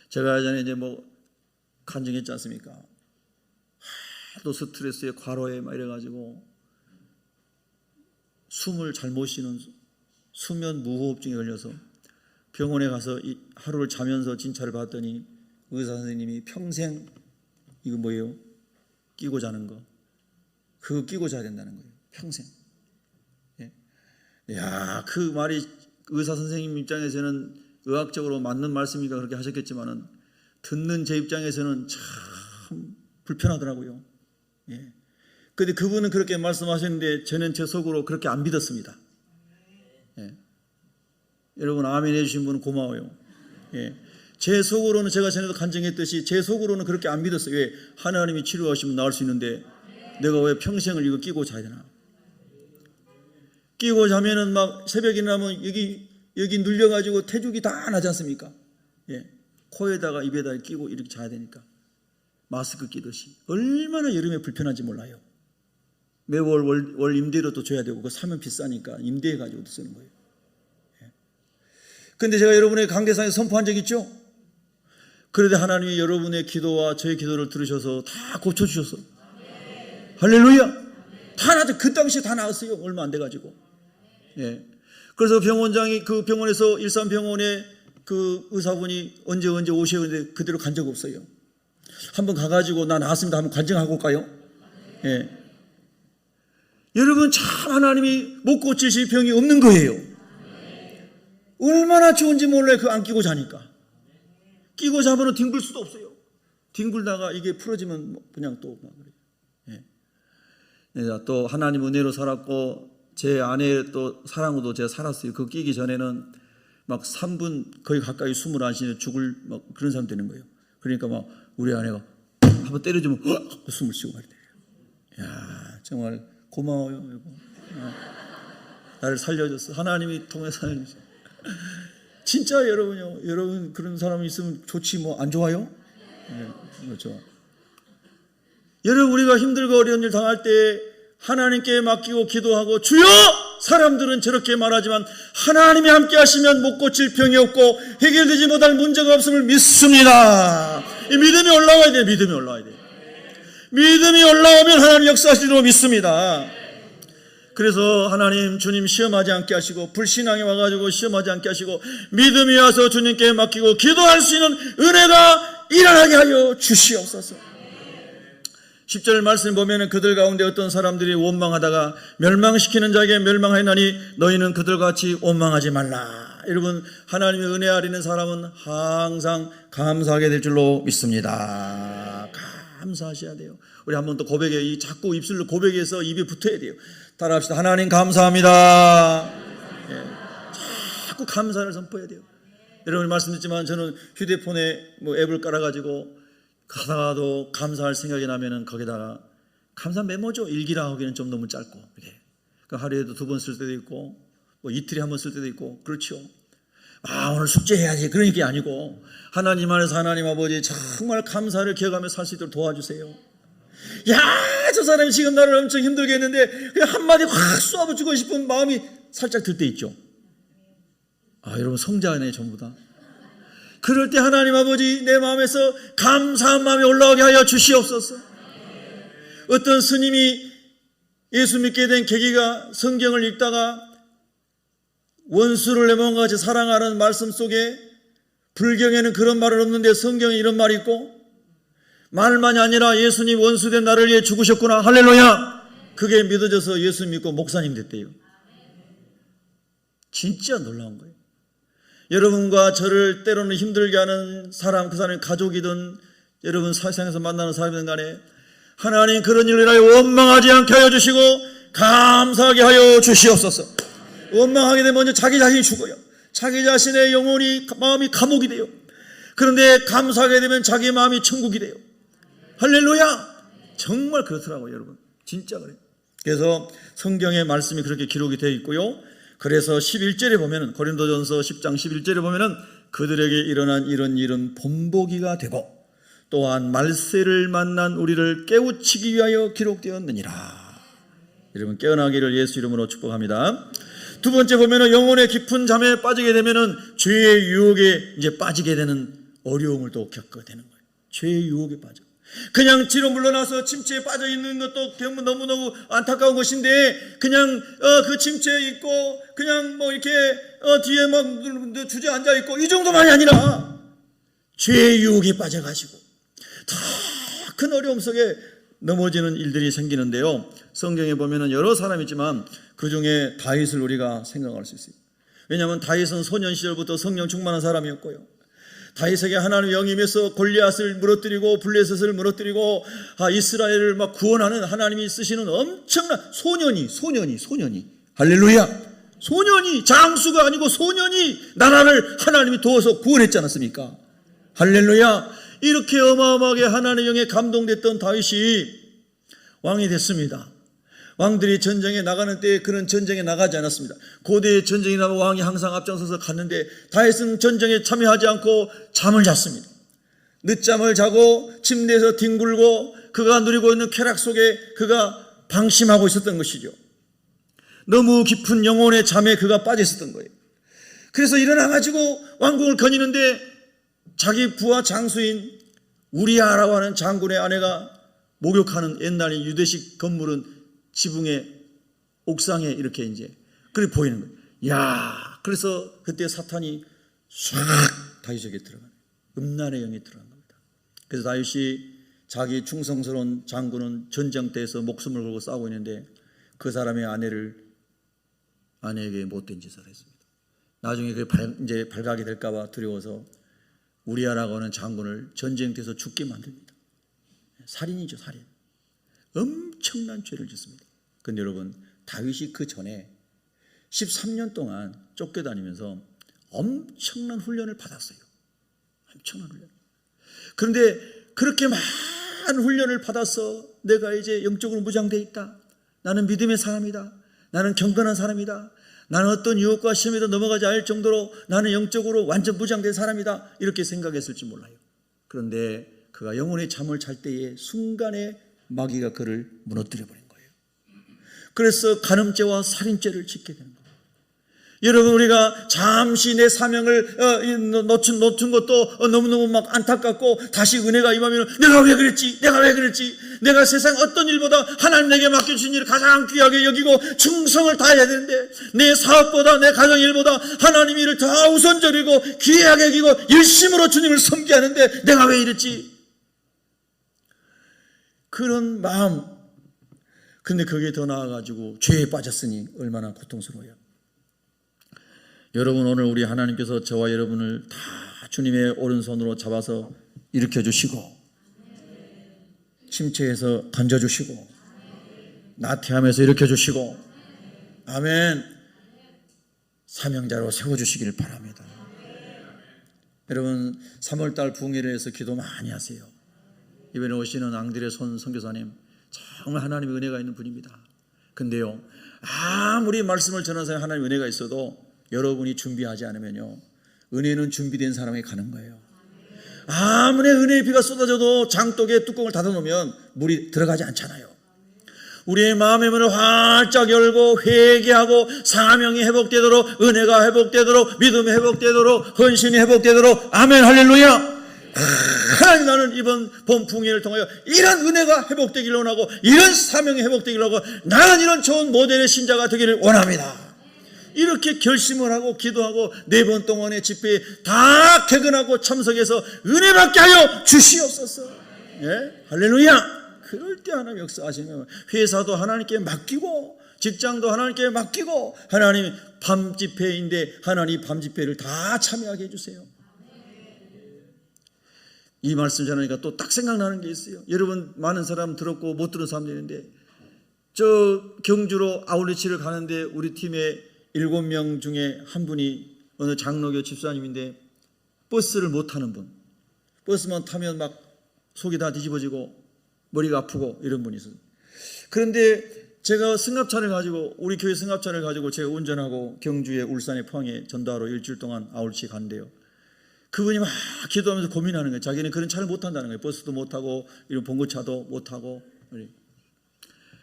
제가 예전에 이제 간증했지 않습니까? 하도 스트레스에 과로에 막 이래가지고 숨을 잘 못 쉬는 수면 무호흡증에 걸려서 병원에 가서 하루를 자면서 진찰을 받았더니 의사 선생님이 평생 이거 뭐예요? 끼고 자는 거. 그거 끼고 자야 된다는 거예요. 평생. 예. 그 말이 의사 선생님 입장에서는 의학적으로 맞는 말씀이니까 그렇게 하셨겠지만은 듣는 제 입장에서는 참 불편하더라고요. 예. 근데 그분은 그렇게 말씀하셨는데 저는 제 속으로 그렇게 안 믿었습니다. 예. 여러분 아멘 해주신 분은 고마워요. 예. 제 속으로는 제가 전에도 간증했듯이 제 속으로는 그렇게 안 믿었어요. 왜? 하나님이 치료하시면 나을 수 있는데 내가 왜 평생을 이거 끼고 자야 되나? 끼고 자면은 막 새벽이 나면 여기 눌려가지고 태죽이 다 나지 않습니까? 예. 코에다가 입에다 끼고 이렇게 자야 되니까 마스크 끼듯이 얼마나 여름에 불편한지 몰라요. 매월 월 임대료도 줘야 되고 그거 사면 비싸니까 임대해가지고 쓰는 거예요. 그런데 제가 여러분의 강대상에 선포한 적 있죠? 그런데 하나님이 여러분의 기도와 저의 기도를 들으셔서 다 고쳐주셨어. 할렐루야. 다 나았어요. 그 당시에 다 나았어요. 얼마 안 돼가지고. 예. 그래서 병원장이 그 병원에서 일산병원에 그 의사분이 언제 오셔야 하는데 그대로 간 적 없어요. 한번 가가지고 나 나았습니다 한번 관증하고 올까요? 예. 여러분 참 하나님이 못 고치실 병이 없는 거예요. 얼마나 좋은지 몰라요. 그 안 끼고 자니까. 끼고 자면 뒹굴 수도 없어요. 뒹굴다가 이게 풀어지면 그냥 또 막 그래요. 예. 또 하나님 은혜로 살았고 제 아내 또 사랑으로도 제가 살았어요. 그거 끼기 전에는 막 3분 거의 가까이 숨을 안 쉬는 죽을 막 그런 사람 되는 거예요. 그러니까 막 우리 아내가 한번 때려주면 숨을 쉬고 말이에요. 야 정말 고마워요. 여보. 나를 살려줬어. 하나님이 통해서 살려줬어. 진짜 여러분요. 여러분 그런 사람이 있으면 좋지 뭐 안 좋아요? 네, 그렇죠. 여러분 우리가 힘들고 어려운 일 당할 때 하나님께 맡기고 기도하고 주여! 사람들은 저렇게 말하지만 하나님이 함께 하시면 못 고칠 병이 없고 해결되지 못할 문제가 없음을 믿습니다. 이 믿음이 올라와야 돼요. 믿음이 올라와야 돼요. 믿음이 올라오면 하나님 역사하시리로 믿습니다. 그래서 하나님 주님 시험하지 않게 하시고 불신앙에 와가지고 시험하지 않게 하시고 믿음이 와서 주님께 맡기고 기도할 수 있는 은혜가 일어나게 하여 주시옵소서. 10절 말씀 보면 그들 가운데 어떤 사람들이 원망하다가 멸망시키는 자에게 멸망하였나니 너희는 그들과 같이 원망하지 말라. 여러분 하나님의 은혜 아리는 사람은 항상 감사하게 될 줄로 믿습니다. 감사하셔야 돼요. 우리 한번 또 고백에 이 자꾸 입술로 고백해서 입에 붙어야 돼요. 따라합시다. 하나님 감사합니다. 예. 자꾸 감사를 선포해야 돼요. 여러분 말씀드렸지만 저는 휴대폰에 뭐 앱을 깔아가지고 가다가도 감사할 생각이 나면은 거기다가 감사 메모죠. 일기라 하기는 좀 너무 짧고 이렇게. 그 하루에도 2번 쓸 때도 있고 뭐 이틀에 한 번 쓸 때도 있고 그렇죠. 아 오늘 숙제해야지 그런 게 아니고 하나님 안에서 하나님 아버지 정말 감사를 기억하며 살 수 있도록 도와주세요. 야, 저 사람이 지금 나를 엄청 힘들게 했는데 그냥 한마디 확 쏘아붙이고 싶은 마음이 살짝 들 때 있죠. 아 여러분 성자네 전부 다. 그럴 때 하나님 아버지 내 마음에서 감사한 마음이 올라오게 하여 주시옵소서. 어떤 스님이 예수 믿게 된 계기가 성경을 읽다가 원수를 내 몸과 같이 사랑하는 말씀 속에 불경에는 그런 말은 없는데 성경에 이런 말이 있고 말만이 아니라 예수님 원수된 나를 위해 죽으셨구나. 할렐루야. 그게 믿어져서 예수 믿고 목사님 됐대요. 진짜 놀라운 거예요. 여러분과 저를 때로는 힘들게 하는 사람, 그 사람이 가족이든 여러분 세상에서 만나는 사람이든 간에 하나님 그런 일을 하여 원망하지 않게 하여 주시고 감사하게 하여 주시옵소서. 원망하게 되면 먼저 자기 자신이 죽어요. 자기 자신의 영혼이 마음이 감옥이 돼요. 그런데 감사하게 되면 자기 마음이 천국이 돼요. 할렐루야. 정말 그렇더라고요 여러분. 진짜 그래요. 그래서 성경의 말씀이 그렇게 기록이 되어 있고요. 그래서 11절에 보면은 고린도전서 10장 11절에 보면은 그들에게 일어난 이런 일은 본보기가 되고 또한 말세를 만난 우리를 깨우치기 위하여 기록되었느니라. 여러분 깨어나기를 예수 이름으로 축복합니다. 두 번째 보면은 영혼의 깊은 잠에 빠지게 되면은 죄의 유혹에 이제 빠지게 되는 어려움을 또 겪게 되는 거예요. 죄의 유혹에 빠져. 그냥 뒤로 물러나서 침체에 빠져 있는 것도 너무너무 안타까운 것인데 그냥 그 침체에 있고 그냥 뭐 이렇게 뒤에 막 주저앉아 있고 이 정도만이 아니라 죄의 유혹에 빠져가지고 더 큰 어려움 속에 넘어지는 일들이 생기는데요. 성경에 보면은 여러 사람이 있지만 그 중에 다윗을 우리가 생각할 수 있어요. 왜냐하면 다윗은 소년 시절부터 성령 충만한 사람이었고요. 다윗에게 하나님의 영이 임해서 골리앗을 무너뜨리고 블레셋을 무너뜨리고 이스라엘을 막 구원하는 하나님이 쓰시는 엄청난 소년이 할렐루야, 소년이, 장수가 아니고 소년이 나라를 하나님이 도와서 구원했지 않았습니까? 할렐루야. 이렇게 어마어마하게 하나님의 영에 감동됐던 다윗이 왕이 됐습니다. 왕들이 전쟁에 나가는 때에 그는 전쟁에 나가지 않았습니다. 고대의 전쟁이 나면 왕이 항상 앞장서서 갔는데 다윗은 전쟁에 참여하지 않고 잠을 잤습니다. 늦잠을 자고 침대에서 뒹굴고 그가 누리고 있는 쾌락 속에 그가 방심하고 있었던 것이죠. 너무 깊은 영혼의 잠에 그가 빠져 있었던 거예요. 그래서 일어나가지고 왕궁을 거니는데 자기 부하 장수인 우리아라고 하는 장군의 아내가 목욕하는 옛날의 유대식 건물은 지붕의 옥상에 이렇게 이제 그렇게 보이는 거예요. 야, 그래서 그때 사탄이 싹 다윗에게 들어가요. 음란의 영이 들어간 겁니다. 그래서 다윗이 자기 충성스러운 장군은 전쟁터에서 목숨을 걸고 싸우고 있는데 그 사람의 아내에게 못된 짓을 했습니다. 나중에 이제 발각이 될까봐 두려워서 우리아라고 하는 장군을 전쟁터에서 죽게 만듭니다. 살인이죠, 살인. 엄청난 죄를 짓습니다. 그런데 여러분, 다윗이 그 전에 13년 동안 쫓겨다니면서 엄청난 훈련을 받았어요. 엄청난 훈련. 그런데 그렇게 많은 훈련을 받아서 내가 이제 영적으로 무장되어 있다. 나는 믿음의 사람이다. 나는 경건한 사람이다. 나는 어떤 유혹과 시험에도 넘어가지 않을 정도로 나는 영적으로 완전 무장된 사람이다. 이렇게 생각했을지 몰라요. 그런데 그가 영혼의 잠을 잘 때에 순간에 마귀가 그를 무너뜨려 버린 거예요. 그래서 간음죄와 살인죄를 짓게 되는 거예요. 여러분, 우리가 잠시 내 사명을 놓친 것도 너무너무 막 안타깝고 다시 은혜가 임하면 내가 왜 그랬지? 내가 세상 어떤 일보다 하나님 내게 맡겨주신 일을 가장 귀하게 여기고 충성을 다해야 되는데 내 사업보다 내 가정 일보다 하나님 일을 더 우선적이고 귀하게 여기고 열심으로 주님을 섬기게 하는데 내가 왜 이랬지? 그런 마음. 근데 그게 더 나아가지고 죄에 빠졌으니 얼마나 고통스러워요. 여러분, 오늘 우리 하나님께서 저와 여러분을 다 주님의 오른손으로 잡아서 일으켜주시고 침체에서 던져주시고 나태함에서 일으켜주시고 아멘, 사명자로 세워주시길 바랍니다. 여러분, 3월달 부흥회를 해서 기도 많이 하세요. 이번에 오시는 앙드레 손 선교사님 정말 하나님의 은혜가 있는 분입니다. 근데요, 아무리 말씀을 전하는 사람이 하나님의 은혜가 있어도 여러분이 준비하지 않으면요, 은혜는 준비된 사람에게 가는 거예요. 아무리 은혜의 비가 쏟아져도 장독에 뚜껑을 닫아놓으면 물이 들어가지 않잖아요. 우리의 마음의 문을 활짝 열고 회개하고 사명이 회복되도록, 은혜가 회복되도록, 믿음이 회복되도록, 헌신이 회복되도록, 아멘, 할렐루야. 하나님, 나는 이번 봄 부흥회를 통하여 이런 은혜가 회복되기를 원하고 이런 사명이 회복되기를 원하고 나는 이런 좋은 모델의 신자가 되기를 원합니다. 이렇게 결심을 하고 기도하고 4번 동안의 집회에 다 개근하고 참석해서 은혜 받게 하여 주시옵소서. 예? 할렐루야. 그럴 때 하나님 역사하시면 회사도 하나님께 맡기고 직장도 하나님께 맡기고 하나님 밤 집회인데 하나님 밤 집회를 다 참여하게 해주세요. 이 말씀 전하니까 또 딱 생각나는 게 있어요. 여러분, 많은 사람 들었고 못 들은 사람도 있는데 저 경주로 아울리치를 가는데 우리 팀에 7명 중에 한 분이 어느 장로교 집사님인데 버스를 못 타는 분, 버스만 타면 막 속이 다 뒤집어지고 머리가 아프고 이런 분이 있어요. 그런데 제가 승합차를 가지고, 우리 교회 승합차를 가지고 제가 운전하고 경주에 울산에 포항에 전도하러 일주일 동안 아울리치 갔는데요, 그분이 막 기도하면서 고민하는 거예요. 자기는 그런 차를 못 탄다는 거예요. 버스도 못 타고 이런 봉고차도 못 타고.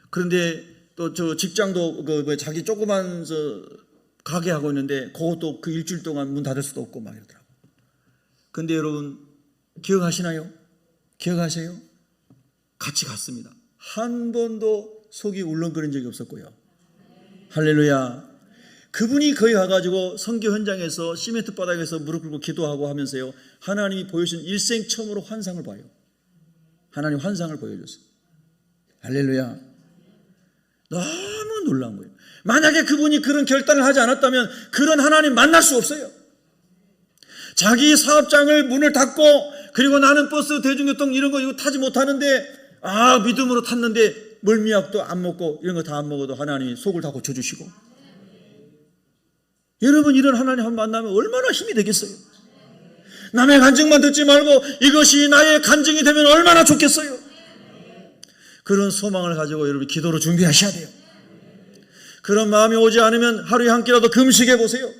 그런데 또 저 직장도 자기 조그만 가게 하고 있는데 그것도 그 일주일 동안 문 닫을 수도 없고 막 이러더라고. 근데 여러분, 기억하시나요? 기억하세요? 같이 갔습니다. 한 번도 속이 울렁거린 적이 없었고요. 할렐루야. 그분이 거기 가가지고 선교 현장에서 시멘트 바닥에서 무릎 꿇고 기도하고 하면서요, 하나님이 보여주신 일생 처음으로 환상을 봐요. 하나님 환상을 보여줬어요. 할렐루야. 너무 놀라운 거예요. 만약에 그분이 그런 결단을 하지 않았다면 그런 하나님 만날 수 없어요. 자기 사업장을 문을 닫고, 그리고 나는 버스, 대중교통 이런 거 이거 타지 못하는데, 믿음으로 탔는데 멀미약도 안 먹고 이런 거 다 안 먹어도 하나님이 속을 다 고쳐주시고. 여러분, 이런 하나님 한 번 만나면 얼마나 힘이 되겠어요. 남의 간증만 듣지 말고 이것이 나의 간증이 되면 얼마나 좋겠어요. 그런 소망을 가지고 여러분 기도로 준비하셔야 돼요. 그런 마음이 오지 않으면 하루에 한 끼라도 금식해 보세요.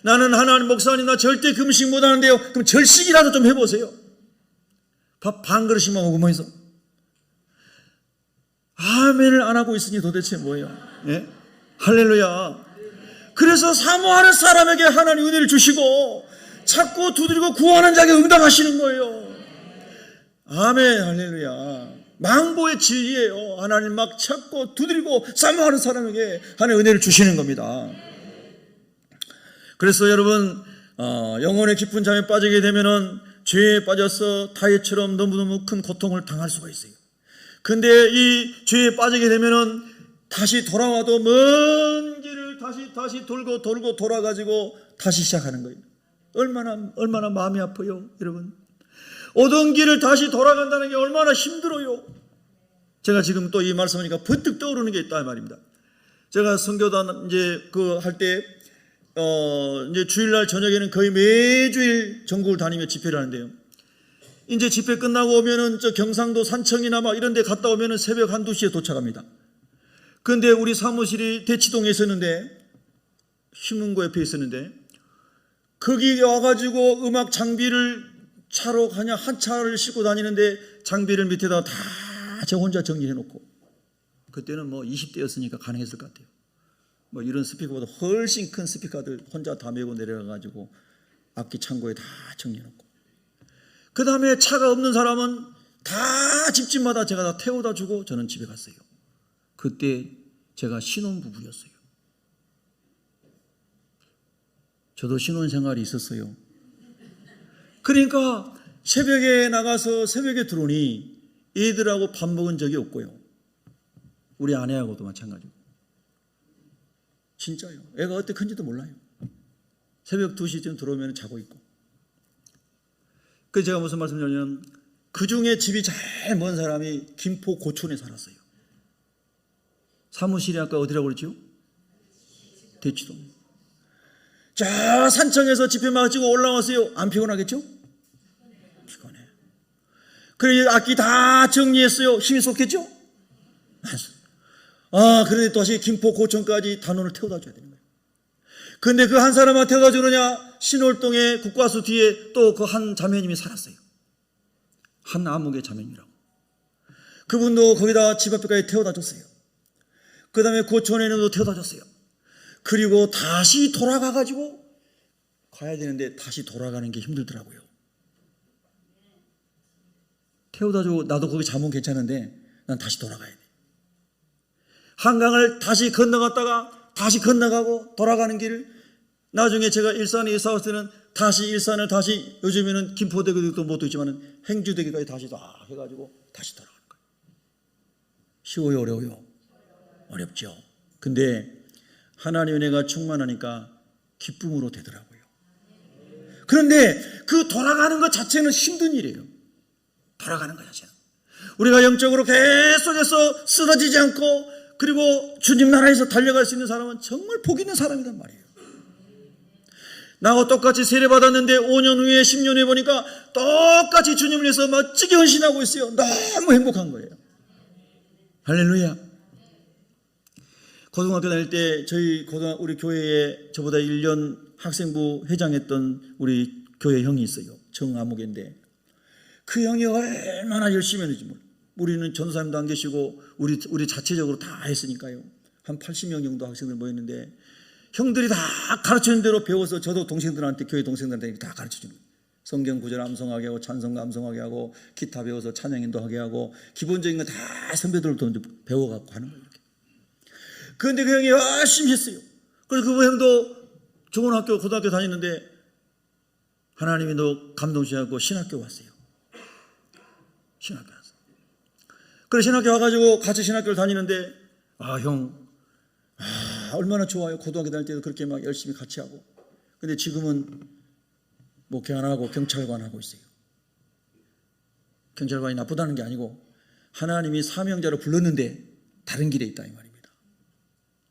나는 하나님 목사님 나 절대 금식 못하는데요. 그럼 절식이라도 좀 해보세요. 밥 반 그릇씩만 먹으면서 아멘을 안 하고 있으니 도대체 뭐예요? 예? 할렐루야. 그래서 사모하는 사람에게 하나님 은혜를 주시고 찾고 두드리고 구하는 자에게 응답하시는 거예요. 아멘. 할렐루야. 망보의 진리예요. 하나님 막 찾고 두드리고 사모하는 사람에게 하나님 은혜를 주시는 겁니다. 그래서 여러분, 영혼의 깊은 잠에 빠지게 되면은 죄에 빠져서 다윗처럼 너무너무 큰 고통을 당할 수가 있어요. 근데 이 죄에 빠지게 되면은 다시 돌아와도 먼 길을 다시 돌고 돌아가지고 다시 시작하는 거예요. 얼마나 마음이 아파요, 여러분. 오던 길을 다시 돌아간다는 게 얼마나 힘들어요. 제가 지금 또 이 말씀하니까 번뜩 떠오르는 게 있다 말입니다. 제가 선교단 이제 할 때 이제 주일날 저녁에는 거의 매주일 전국을 다니며 집회를 하는데요. 이제 집회 끝나고 오면은 저 경상도 산청이나 막 이런 데 갔다 오면은 새벽 1-2시에 도착합니다. 그런데 우리 사무실이 대치동에 있었는데, 신문고 옆에 있었는데, 거기 와가지고 음악 장비를 차로 그냥 한 차를 싣고 다니는데 장비를 밑에다 다 저 혼자 정리해놓고, 그때는 뭐 20대였으니까 가능했을 것 같아요. 뭐 이런 스피커보다 훨씬 큰 스피커들 혼자 다 메고 내려가가지고 악기 창고에 다 정리해놓고, 그 다음에 차가 없는 사람은 다 집집마다 제가 다 태워다 주고 저는 집에 갔어요. 그때 제가 신혼부부였어요. 저도 신혼생활이 있었어요. 그러니까 새벽에 나가서 새벽에 들어오니 애들하고 밥 먹은 적이 없고요. 우리 아내하고도 마찬가지고. 진짜요. 애가 어떻게 큰지도 몰라요. 새벽 2시쯤 들어오면 자고 있고. 그래서 제가 무슨 말씀드리냐면, 그 중에 집이 제일 먼 사람이 김포 고촌에 살았어요. 사무실이 아까 어디라고 그랬죠? 대치동. 저 산청에서 집회 마치고 올라왔어요. 안 피곤하겠죠? 피곤해. 그래 악기 다 정리했어요. 힘이 쏟겠죠? 그런데 다시 김포 고촌까지 단원을 태워다 줘야 되는 거예요. 근데 그 한 사람만 태워다 주느냐? 신월동의 국과수 뒤에 또 그 한 자매님이 살았어요. 한 아목의 자매님이라고. 그분도 거기다 집 앞에까지 태워다 줬어요. 그 다음에 고촌에는 또 태워다 줬어요. 그리고 다시 돌아가가지고 가야 되는데 다시 돌아가는 게 힘들더라고요. 태워다 주고 나도 거기 자면 괜찮은데 난 다시 돌아가야 돼. 한강을 다시 건너갔다가 다시 건너가고 돌아가는 길을, 나중에 제가 일산에 이사 왔을 때는 다시 일산을 다시, 요즘에는 김포대교도 못 있지만 행주대교까지 다시 다 해가지고 다시 돌아가는 거예요. 쉬워요, 어려워요? 어렵죠. 근데 하나님의 은혜가 충만하니까 기쁨으로 되더라고요. 그런데 그 돌아가는 것 자체는 힘든 일이에요. 돌아가는 것 자체는. 우리가 영적으로 계속해서 쓰러지지 않고, 그리고 주님 나라에서 달려갈 수 있는 사람은 정말 복 있는 사람이란 말이에요. 나하고 똑같이 세례받았는데 5년 후에 10년 후에 보니까 똑같이 주님을 위해서 멋지게 헌신하고 있어요. 너무 행복한 거예요. 할렐루야. 고등학교 다닐 때 우리 교회에 저보다 1년 학생부 회장했던 우리 교회 형이 있어요. 정아무개인데 그 형이 얼마나 열심히 했는지 몰라요. 우리는 전도사님도 안 계시고 우리 자체적으로 다 했으니까요. 한 80명 정도 학생들 모였는데 형들이 다 가르치는 대로 배워서 저도 동생들한테, 교회 동생들한테 다 가르쳐주는 거예요. 성경 구절 암송하게 하고 찬송가 암송하게 하고 기타 배워서 찬양인도 하게 하고 기본적인 거 다 선배들부터 배워갖고 하는 거예요. 그런데 그 형이 열심히 했어요. 그래서 그 형도 좋은 학교, 고등학교 다니는데 하나님이 너 감동시켜갖고 신학교 왔어요. 신학교 왔어요. 그래서 신학교 와가지고 같이 신학교를 다니는데 얼마나 좋아요. 고등학교 다닐 때도 그렇게 막 열심히 같이 하고. 근데 지금은 목회 안 하고 경찰관 하고 있어요. 경찰관이 나쁘다는 게 아니고 하나님이 사명자로 불렀는데 다른 길에 있다 이 말입니다.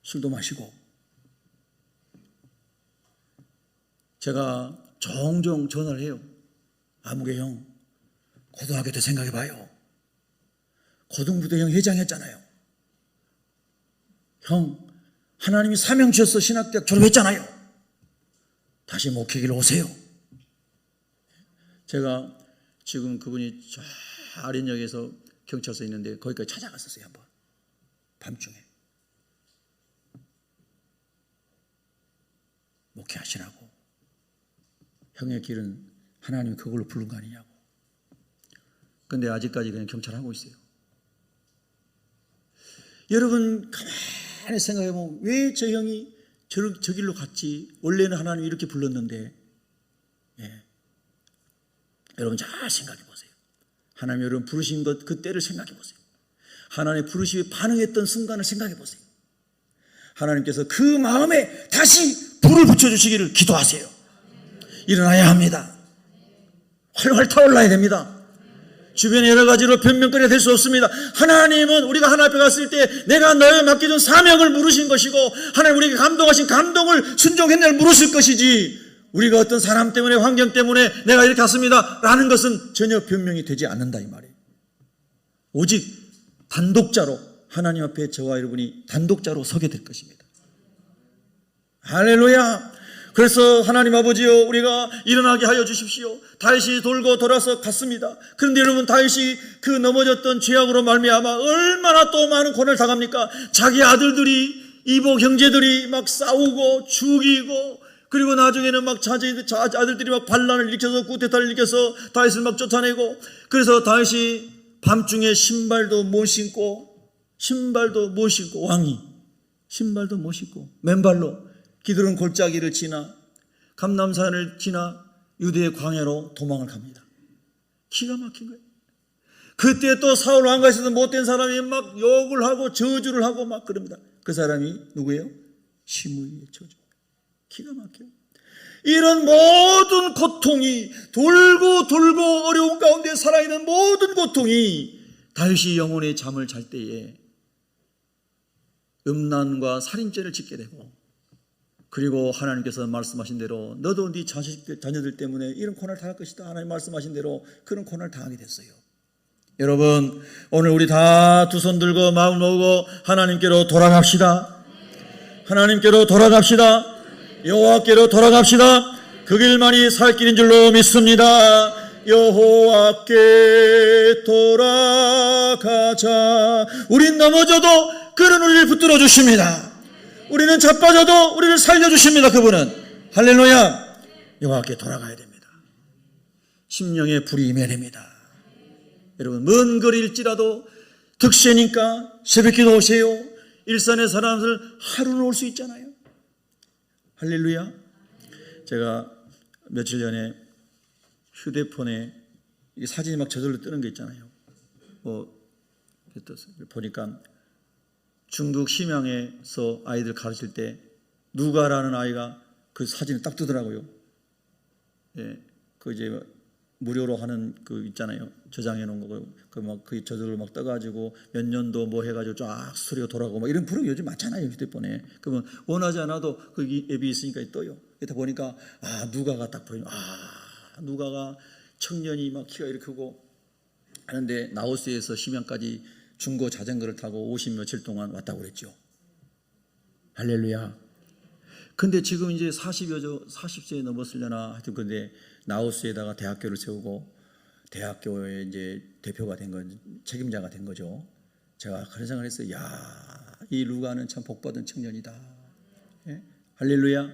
술도 마시고. 제가 종종 전화를 해요. 아무개 형, 고등학교 때 생각해봐요. 고등부대 형 회장했잖아요. 형, 하나님이 사명 주셔서 신학대학 졸업했잖아요. 다시 목회길로 오세요. 제가 지금 그분이 저 아린역에서 경찰서에 있는데 거기까지 찾아갔었어요. 한번 밤중에 목회하시라고. 형의 길은 하나님이 그걸로 부른 거 아니냐고. 근데 아직까지 그냥 경찰하고 있어요. 여러분 가만히 생각해보면 왜 저 형이 저 길로 갔지? 원래는 하나님이 이렇게 불렀는데. 예. 여러분 잘 생각해 보세요. 하나님 여러분 부르신 것 그때를 생각해 보세요. 하나님의 부르심에 반응했던 순간을 생각해 보세요. 하나님께서 그 마음에 다시 불을 붙여주시기를 기도하세요. 일어나야 합니다. 활활 타올라야 됩니다. 주변에 여러 가지로 변명거리가 될 수 없습니다. 하나님은 우리가 하나님 앞에 갔을 때 내가 너에 맡겨준 사명을 물으신 것이고 하나님 우리에게 감동하신 감동을 순종했느냐를 물으실 것이지 우리가 어떤 사람 때문에 환경 때문에 내가 이렇게 갔습니다 라는 것은 전혀 변명이 되지 않는다 이 말이에요. 오직 단독자로 하나님 앞에 저와 여러분이 단독자로 서게 될 것입니다. 할렐루야. 그래서 하나님 아버지요 우리가 일어나게 하여 주십시오. 다윗이 돌고 돌아서 갔습니다. 그런데 여러분 다윗이 그 넘어졌던 죄악으로 말미암아 얼마나 또 많은 고난을 당합니까? 자기 아들들이 이복 형제들이 막 싸우고 죽이고 그리고 나중에는 막 아들들이 막 반란을 일으켜서 쿠데타를 일으켜서 다윗을 막 쫓아내고 그래서 다윗이 밤중에 신발도 못 신고 왕이 신발도 못 신고 맨발로 기드론 골짜기를 지나 감남산을 지나 유대의 광야로 도망을 갑니다. 기가 막힌 거예요. 그때 또 사울 왕가에서도 못된 사람이 막 욕을 하고 저주를 하고 막 그럽니다. 그 사람이 누구예요? 시므이의 저주. 기가 막혀요. 이런 모든 고통이 돌고 어려운 가운데 살아있는 모든 고통이 다윗이 영혼의 잠을 잘 때에 음란과 살인죄를 짓게 되고 그리고 하나님께서 말씀하신 대로 너도 네 자녀들 때문에 이런 고난을 당할 것이다. 하나님 말씀하신 대로 그런 고난을 당하게 됐어요. 여러분 오늘 우리 다 두 손 들고 마음 모으고 하나님께로 돌아갑시다. 하나님께로 돌아갑시다. 여호와께로 돌아갑시다. 그 길만이 살 길인 줄로 믿습니다. 여호와께 돌아가자. 우린 넘어져도 그는 우리를 붙들어 주십니다. 우리는 자빠져도 우리를 살려주십니다. 그분은. 할렐루야. 여호와께 돌아가야 됩니다. 심령의 불이 임해야 됩니다. 여러분 먼 거리일지라도 득세니까 새벽기도 오세요. 일산의 사람들 하루는 올 수 있잖아요. 할렐루야. 제가 며칠 전에 휴대폰에 사진이 막 저절로 뜨는 게 있잖아요. 보니까 중국 심양에서 아이들 가르칠 때 누가라는 아이가 그 사진을 딱 뜨더라고요. 예, 그 이제 무료로 하는 그 있잖아요. 저장해 놓은 거, 그 저절로 막 떠가지고 몇 년도 뭐 해가지고 쫙 스토리가 돌아가고 막 이런 프로그램 요즘 많잖아요. 휴대폰에. 그러면 원하지 않아도 그 앱이 있으니까 떠요. 이따 보니까 누가가 딱 보이면 누가가 청년이 막 키가 이렇게 크고 하는데 나우스에서 심양까지 중고 자전거를 타고 50 며칠 동안 왔다고 그랬죠. 할렐루야. 근데 지금 이제 40세 넘었으려나 하여튼 근데 나우스에다가 대학교를 세우고 대학교에 이제 대표가 된 건 책임자가 된 거죠. 제가 그런 생각을 했어요. 이 루가는 참 복받은 청년이다. 예? 할렐루야.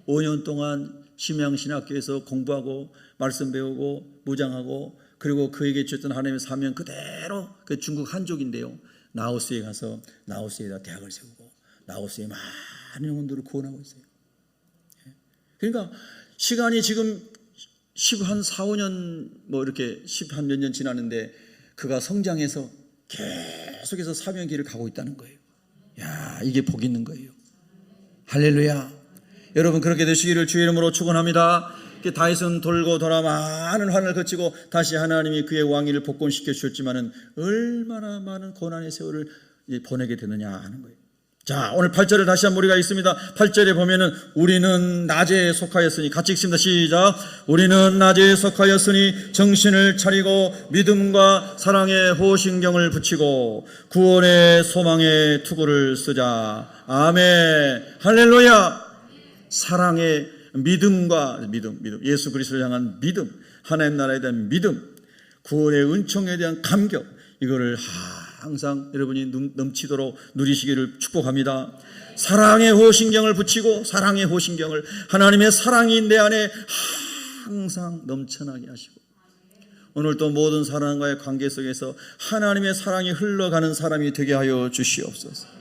5년 동안 심양신학교에서 공부하고 말씀 배우고 무장하고 그리고 그에게 주었던 하나님의 사명 그대로 그 중국 한족인데요. 나우스에 가서 나우스에다 대학을 세우고 나우스에 많은 영혼들을 구원하고 있어요. 그러니까 시간이 지금 10한 4, 5년 뭐 이렇게 10한 몇 년 지났는데 그가 성장해서 계속해서 사명의 길을 가고 있다는 거예요. 이게 복 있는 거예요. 할렐루야. 여러분 그렇게 되시기를 주의 이름으로 축원합니다. 다윗은 돌고 돌아 많은 환을 거치고 다시 하나님이 그의 왕위를 복권시켜 주셨지만은 얼마나 많은 고난의 세월을 보내게 되느냐 하는 거예요. 자, 오늘 8절을 다시 한번 우리가 있습니다. 8절에 보면은 우리는 낮에 속하였으니, 같이 읽습니다. 시작. 우리는 낮에 속하였으니 정신을 차리고 믿음과 사랑의 호신경을 붙이고 구원의 소망의 투구를 쓰자. 아멘. 할렐루야. 사랑의 믿음과 믿음, 예수 그리스도를 향한 믿음, 하나님 나라에 대한 믿음, 구원의 은총에 대한 감격, 이거를 항상 여러분이 넘치도록 누리시기를 축복합니다. 사랑의 호신경을 붙이고, 사랑의 호신경을, 하나님의 사랑이 내 안에 항상 넘쳐나게 하시고, 오늘 또 모든 사람과의 관계 속에서 하나님의 사랑이 흘러가는 사람이 되게 하여 주시옵소서.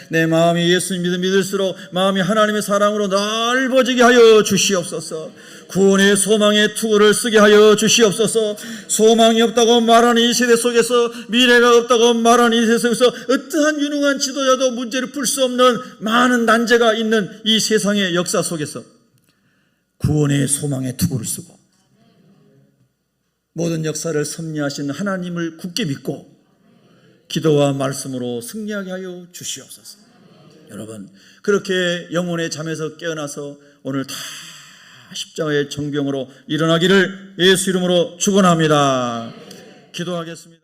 내 마음이 예수님 믿을수록 마음이 하나님의 사랑으로 넓어지게 하여 주시옵소서. 구원의 소망의 투구를 쓰게 하여 주시옵소서. 소망이 없다고 말하는 이 세대 속에서, 미래가 없다고 말하는 이 세대 속에서 어떠한 유능한 지도자도 문제를 풀 수 없는 많은 난제가 있는 이 세상의 역사 속에서 구원의 소망의 투구를 쓰고 모든 역사를 섭리하신 하나님을 굳게 믿고 기도와 말씀으로 승리하게 하여 주시옵소서. 여러분, 그렇게 영혼의 잠에서 깨어나서 오늘 다 십자가의 정병으로 일어나기를 예수 이름으로 축원합니다. 기도하겠습니다.